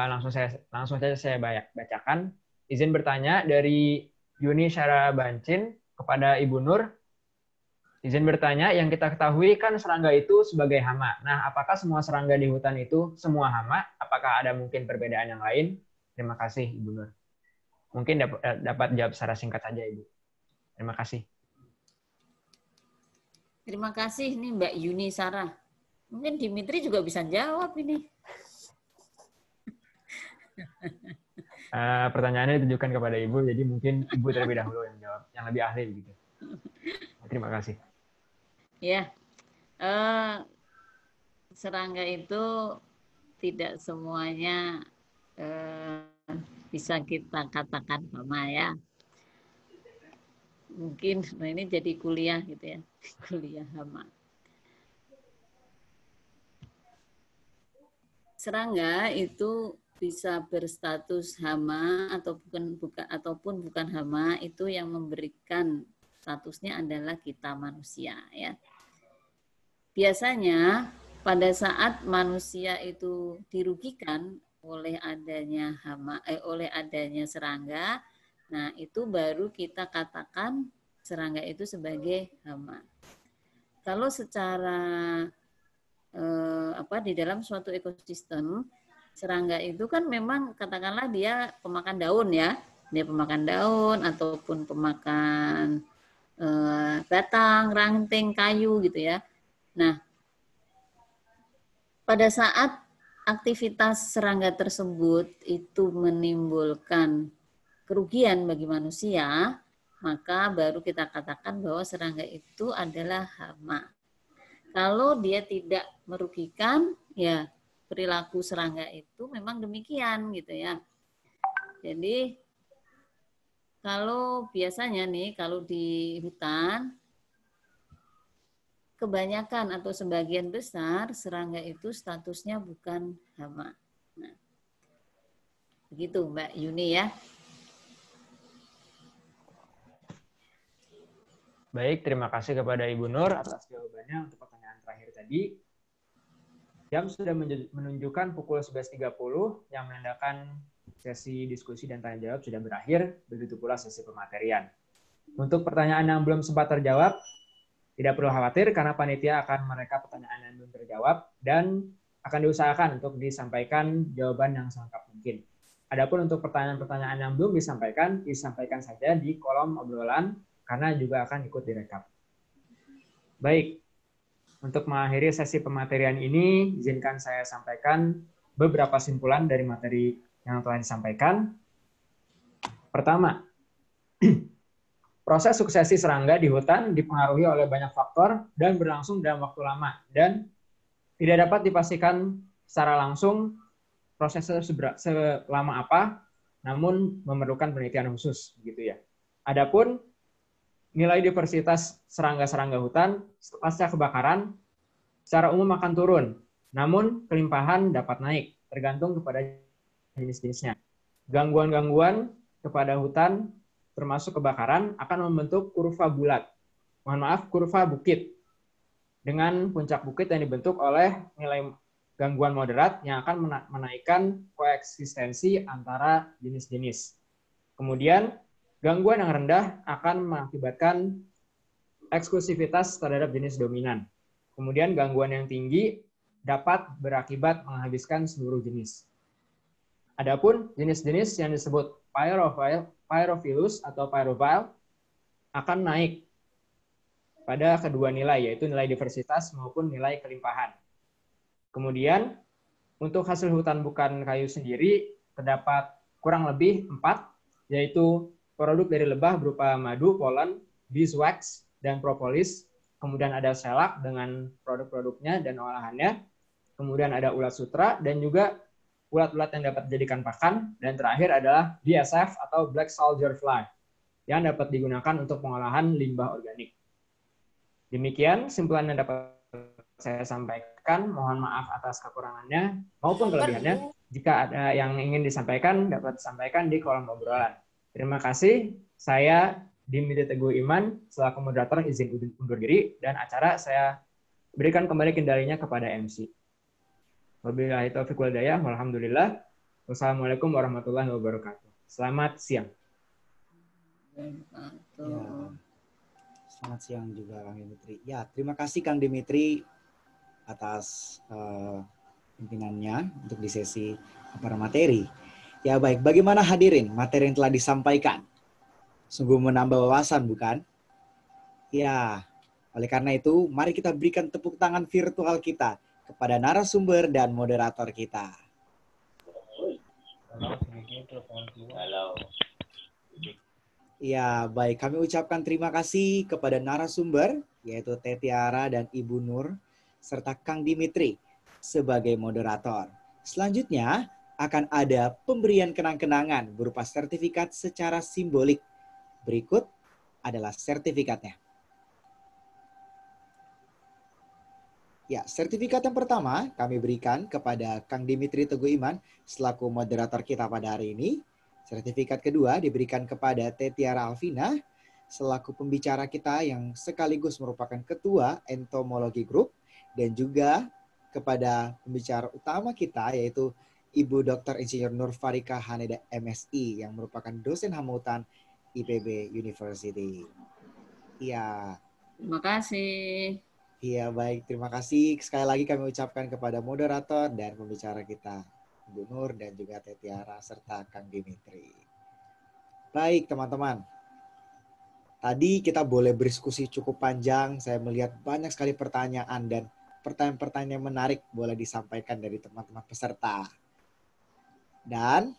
Langsung saja saya bacakan. Izin bertanya dari Yuni Syara Bancin kepada Ibu Nur. Izin bertanya, yang kita ketahui kan serangga itu sebagai hama. Nah, apakah semua serangga di hutan itu semua hama? Apakah ada mungkin perbedaan yang lain? Terima kasih, Ibu Nur. Mungkin dapat jawab secara singkat saja, Ibu. Terima kasih. Terima kasih, ini Mbak Yuni Sarah. Mungkin Dimitri juga bisa jawab ini. Pertanyaannya ditujukan kepada Ibu, jadi mungkin Ibu terlebih dahulu yang jawab, yang lebih ahli begitu. Terima kasih. Ya, serangga itu tidak semuanya bisa kita katakan hama ya. Mungkin, nah ini jadi kuliah gitu ya, kuliah hama. Serangga itu bisa berstatus hama ataupun bukan hama, itu yang memberikan statusnya adalah kita manusia ya. Biasanya pada saat manusia itu dirugikan oleh adanya oleh adanya serangga, nah itu baru kita katakan serangga itu sebagai hama. Kalau secara di dalam suatu ekosistem, serangga itu kan memang katakanlah dia pemakan daun ya, dia pemakan daun ataupun pemakan batang, ranting, kayu gitu ya. Nah, pada saat aktivitas serangga tersebut itu menimbulkan kerugian bagi manusia, maka baru kita katakan bahwa serangga itu adalah hama. Kalau dia tidak merugikan, ya perilaku serangga itu memang demikian gitu ya. Jadi kalau biasanya nih, kalau di hutan, kebanyakan atau sebagian besar serangga itu statusnya bukan hama. Nah, begitu Mbak Yuni ya. Baik, terima kasih kepada Ibu Nur atas jawabannya untuk pertanyaan terakhir tadi. Jam sudah menunjukkan pukul 11.30 yang menandakan sesi diskusi dan tanya jawab sudah berakhir, begitu pula sesi pematerian. Untuk pertanyaan yang belum sempat terjawab, tidak perlu khawatir karena panitia akan merekap pertanyaan yang belum terjawab dan akan diusahakan untuk disampaikan jawaban yang selengkap mungkin. Adapun untuk pertanyaan-pertanyaan yang belum disampaikan saja di kolom obrolan karena juga akan ikut direkap. Baik, untuk mengakhiri sesi pematerian ini, izinkan saya sampaikan beberapa simpulan dari materi yang telah disampaikan. Pertama, proses suksesi serangga di hutan dipengaruhi oleh banyak faktor dan berlangsung dalam waktu lama dan tidak dapat dipastikan secara langsung prosesnya selama apa, namun memerlukan penelitian khusus, begitu ya. Adapun nilai diversitas serangga-serangga hutan pasca kebakaran secara umum akan turun, namun kelimpahan dapat naik tergantung kepada jenis-jenisnya. Gangguan-gangguan kepada hutan termasuk kebakaran akan membentuk kurva bulat. Kurva bukit. Dengan puncak bukit yang dibentuk oleh nilai gangguan moderat yang akan menaikkan koeksistensi antara jenis-jenis. Kemudian, gangguan yang rendah akan mengakibatkan eksklusivitas terhadap jenis dominan. Kemudian, gangguan yang tinggi dapat berakibat menghabiskan seluruh jenis. Adapun jenis-jenis yang disebut Pyrophilus atau Pyrophile akan naik pada kedua nilai, yaitu nilai diversitas maupun nilai kelimpahan. Kemudian, untuk hasil hutan bukan kayu sendiri, terdapat kurang lebih 4, yaitu produk dari lebah berupa madu, polen, beeswax, dan propolis. Kemudian ada selak dengan produk-produknya dan olahannya. Kemudian ada ulat sutra dan juga ulat-ulat yang dapat dijadikan pakan, dan terakhir adalah BSF atau Black Soldier Fly yang dapat digunakan untuk pengolahan limbah organik. Demikian simpulan yang dapat saya sampaikan. Mohon maaf atas kekurangannya maupun kelebihannya. Jika ada yang ingin disampaikan, dapat disampaikan di kolom obrolan. Terima kasih. Saya Dimitri Teguh Iman selaku moderator izin undur diri dan acara saya berikan kembali kendalinya kepada MC. Wabillahi taufiq wal hidayah. Walhamdulillah. Wassalamualaikum warahmatullahi wabarakatuh. Selamat siang. Ya, selamat siang juga Kang Dimitri. Ya, terima kasih Kang Dimitri atas pimpinannya untuk di sesi paparan materi. Ya baik, bagaimana hadirin materi yang telah disampaikan? Sungguh menambah wawasan, bukan? Ya, oleh karena itu, mari kita berikan tepuk tangan virtual kita kepada narasumber dan moderator kita. Ya, baik. Kami ucapkan terima kasih kepada narasumber, yaitu Teh Tiara dan Ibu Nur, serta Kang Dimitri sebagai moderator. Selanjutnya, akan ada pemberian kenang-kenangan berupa sertifikat secara simbolik. Berikut adalah sertifikatnya. Ya, sertifikat yang pertama kami berikan kepada Kang Dimitri Teguh Iman selaku moderator kita pada hari ini. Sertifikat kedua diberikan kepada Teh Tiara Alvina selaku pembicara kita yang sekaligus merupakan ketua Entomologi Group, dan juga kepada pembicara utama kita yaitu Ibu Dr. Insinyur Nur Farika Haneda MSI yang merupakan dosen Hamautan IPB University. Iya. Terima kasih. Iya, baik. Terima kasih. Sekali lagi kami ucapkan kepada moderator dan pembicara kita, Ibu Nur dan juga Teh Tiara serta Kang Dimitri. Baik, teman-teman. Tadi kita boleh berdiskusi cukup panjang. Saya melihat banyak sekali pertanyaan dan pertanyaan-pertanyaan yang menarik boleh disampaikan dari teman-teman peserta. Dan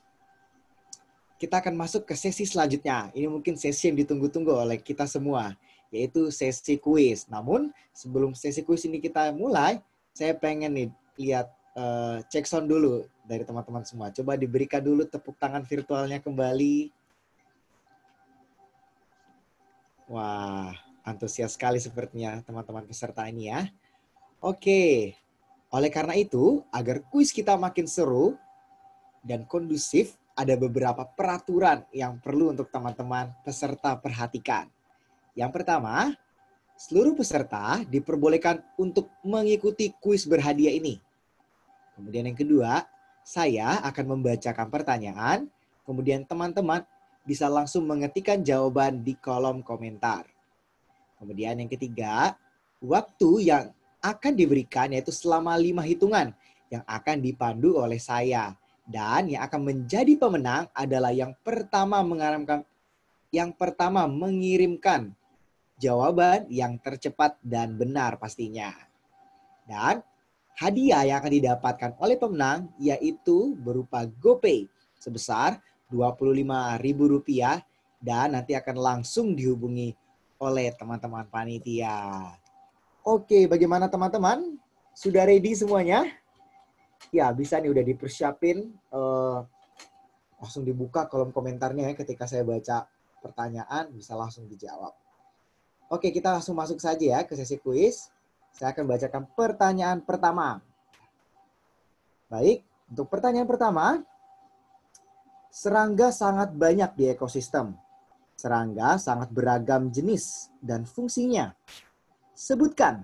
kita akan masuk ke sesi selanjutnya. Ini mungkin sesi yang ditunggu-tunggu oleh kita semua, yaitu sesi kuis. Namun sebelum sesi kuis ini kita mulai, saya pengen nih lihat cek sound dulu dari teman-teman semua. Coba diberikan dulu tepuk tangan virtualnya kembali. Wah, antusias sekali sepertinya teman-teman peserta ini ya. Oke, oleh karena itu, agar kuis kita makin seru dan kondusif, ada beberapa peraturan yang perlu untuk teman-teman peserta perhatikan. Yang pertama, seluruh peserta diperbolehkan untuk mengikuti kuis berhadiah ini. Kemudian yang kedua, saya akan membacakan pertanyaan, kemudian teman-teman bisa langsung mengetikkan jawaban di kolom komentar. Kemudian yang ketiga, waktu yang akan diberikan yaitu selama 5 hitungan yang akan dipandu oleh saya. Dan yang akan menjadi pemenang adalah yang pertama mengirimkan jawaban yang tercepat dan benar pastinya. Dan hadiah yang akan didapatkan oleh pemenang yaitu berupa GoPay sebesar Rp25.000 dan nanti akan langsung dihubungi oleh teman-teman panitia. Oke, bagaimana teman-teman? Sudah ready semuanya? Ya, bisa nih udah dipersiapin. Langsung dibuka kolom komentarnya ya ketika saya baca pertanyaan, bisa langsung dijawab. Oke, kita langsung masuk saja ya ke sesi kuis. Saya akan bacakan pertanyaan pertama. Baik, untuk pertanyaan pertama. Serangga sangat banyak di ekosistem. Serangga sangat beragam jenis dan fungsinya. Sebutkan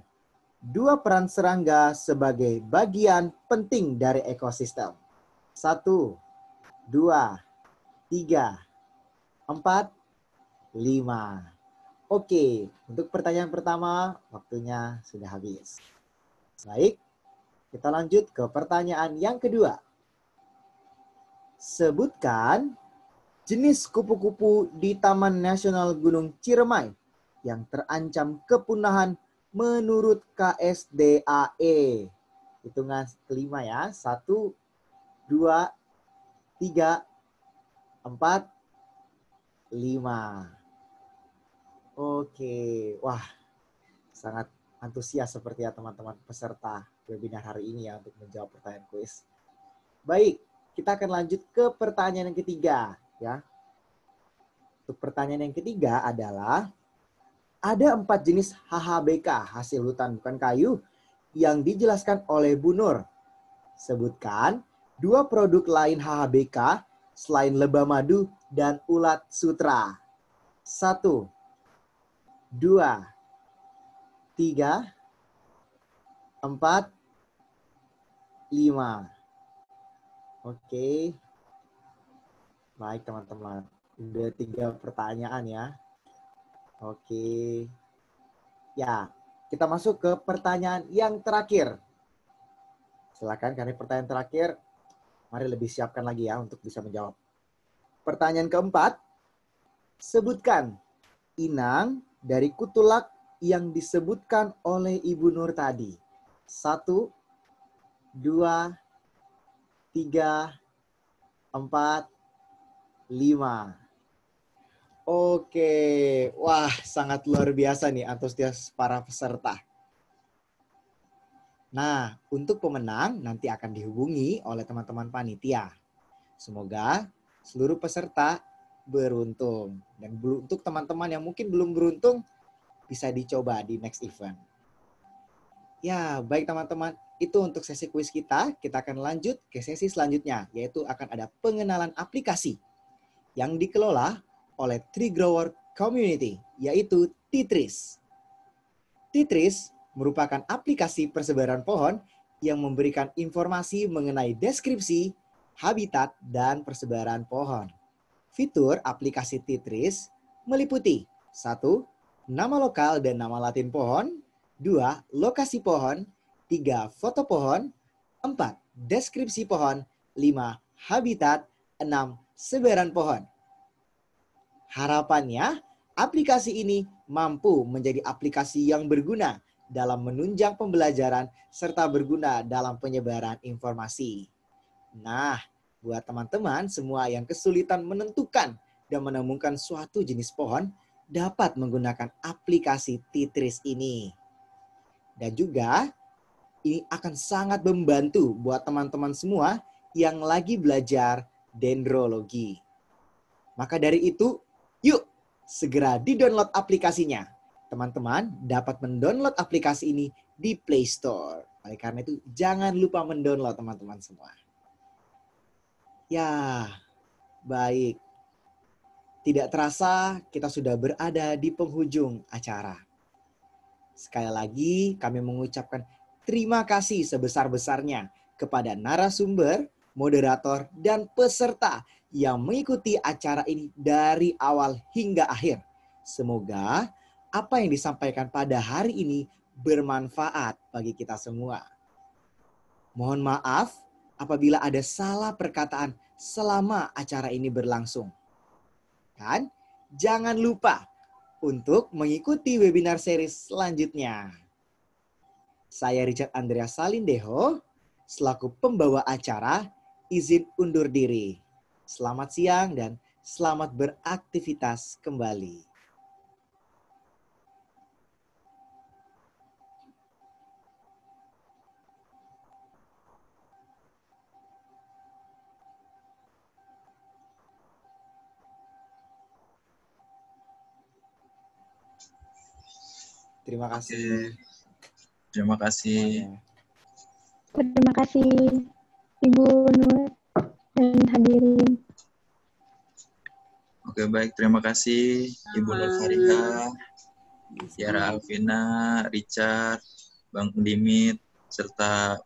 2 peran serangga sebagai bagian penting dari ekosistem. 1, 2, 3, 4, 5. Oke, untuk pertanyaan pertama, waktunya sudah habis. Baik, kita lanjut ke pertanyaan yang kedua. Sebutkan jenis kupu-kupu di Taman Nasional Gunung Ciremai yang terancam kepunahan menurut KSDAE. Hitungan kelima ya. 1, 2, 3, 4, 5. Oke. Wah, sangat antusias seperti ya teman-teman peserta webinar hari ini ya untuk menjawab pertanyaan kuis. Baik, kita akan lanjut ke pertanyaan yang ketiga ya. Untuk pertanyaan yang ketiga adalah ada 4 jenis HHBK, hasil hutan bukan kayu, yang dijelaskan oleh Bu Nur. Sebutkan 2 produk lain HHBK selain lebah madu dan ulat sutra. 1, 2, 3, 4, 5. Oke. Baik teman-teman. Udah 3 pertanyaan ya. Oke. Ya, kita masuk ke pertanyaan yang terakhir. Silakan, karena pertanyaan terakhir, mari lebih siapkan lagi ya untuk bisa menjawab. Pertanyaan keempat, sebutkan inang dari kutulak yang disebutkan oleh Ibu Nur tadi. 1, 2, 3, 4, 5. Oke, wah sangat luar biasa nih antusias para peserta. Nah, untuk pemenang nanti akan dihubungi oleh teman-teman panitia. Semoga seluruh peserta beruntung. Dan untuk teman-teman yang mungkin belum beruntung, bisa dicoba di next event. Ya, baik teman-teman. Itu untuk sesi kuis kita. Kita akan lanjut ke sesi selanjutnya, yaitu akan ada pengenalan aplikasi yang dikelola oleh Tree Grower Community, yaitu T-Trees. T-Trees merupakan aplikasi persebaran pohon yang memberikan informasi mengenai deskripsi, habitat, dan persebaran pohon. Fitur aplikasi T-Trees meliputi 1. Nama lokal dan nama latin pohon, 2. Lokasi pohon, 3. Foto pohon, 4. Deskripsi pohon, 5. Habitat, 6. Sebaran pohon. Harapannya, aplikasi ini mampu menjadi aplikasi yang berguna dalam menunjang pembelajaran serta berguna dalam penyebaran informasi. Nah, buat teman-teman semua yang kesulitan menentukan dan menemukan suatu jenis pohon, dapat menggunakan aplikasi Titris ini. Dan juga, ini akan sangat membantu buat teman-teman semua yang lagi belajar dendrologi. Maka dari itu, yuk segera di-download aplikasinya. Teman-teman dapat mendownload aplikasi ini di Play Store. Oleh karena itu, jangan lupa mendownload teman-teman semua. Ya, baik. Tidak terasa kita sudah berada di penghujung acara. Sekali lagi kami mengucapkan terima kasih sebesar-besarnya kepada narasumber, moderator, dan peserta yang mengikuti acara ini dari awal hingga akhir. Semoga apa yang disampaikan pada hari ini bermanfaat bagi kita semua. Mohon maaf apabila ada salah perkataan selama acara ini berlangsung. Dan jangan lupa untuk mengikuti webinar series selanjutnya. Saya Richard Andreas Salindeho, selaku pembawa acara, izin undur diri. Selamat siang dan selamat beraktivitas kembali. Terima kasih. Terima kasih. Terima kasih Ibu Nur dan hadirin. Oke, baik. Terima kasih Ibu Nur Fariha, Tiara Alvina, Richard, Bang Dimit, serta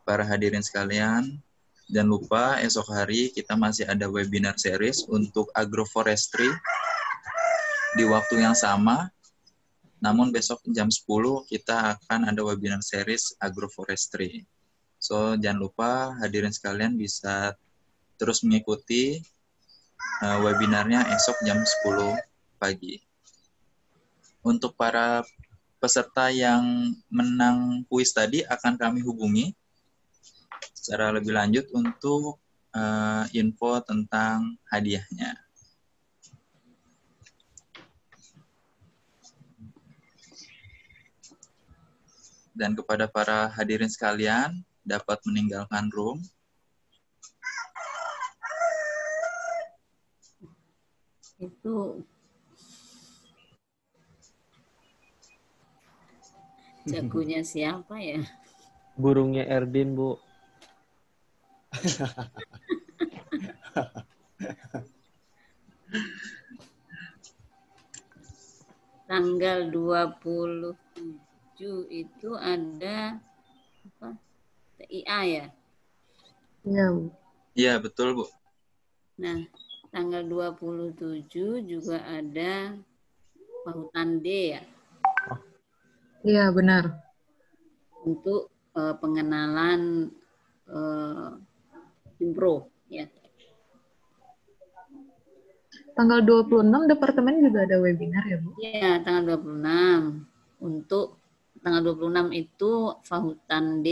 para hadirin sekalian. Jangan lupa esok hari kita masih ada webinar series untuk agroforestry di waktu yang sama. Namun besok jam 10 kita akan ada webinar series agroforestry. So, jangan lupa hadirin sekalian bisa terus mengikuti webinarnya esok jam 10 pagi. Untuk para peserta yang menang kuis tadi akan kami hubungi secara lebih lanjut untuk info tentang hadiahnya. Dan kepada para hadirin sekalian, dapat meninggalkan room. Itu jagonya siapa ya? Burungnya Erdin, Bu. Tanggal 27 itu ada apa? TIA ya? Iya, Bu. Iya, betul, Bu. Nah, tanggal 27 juga ada Pahutan D ya? Iya, benar. Untuk pengenalan Impro ya. Tanggal 26 departemen juga ada webinar ya, Bu? Iya, tanggal 26. Untuk tanggal 26 itu Pahutan D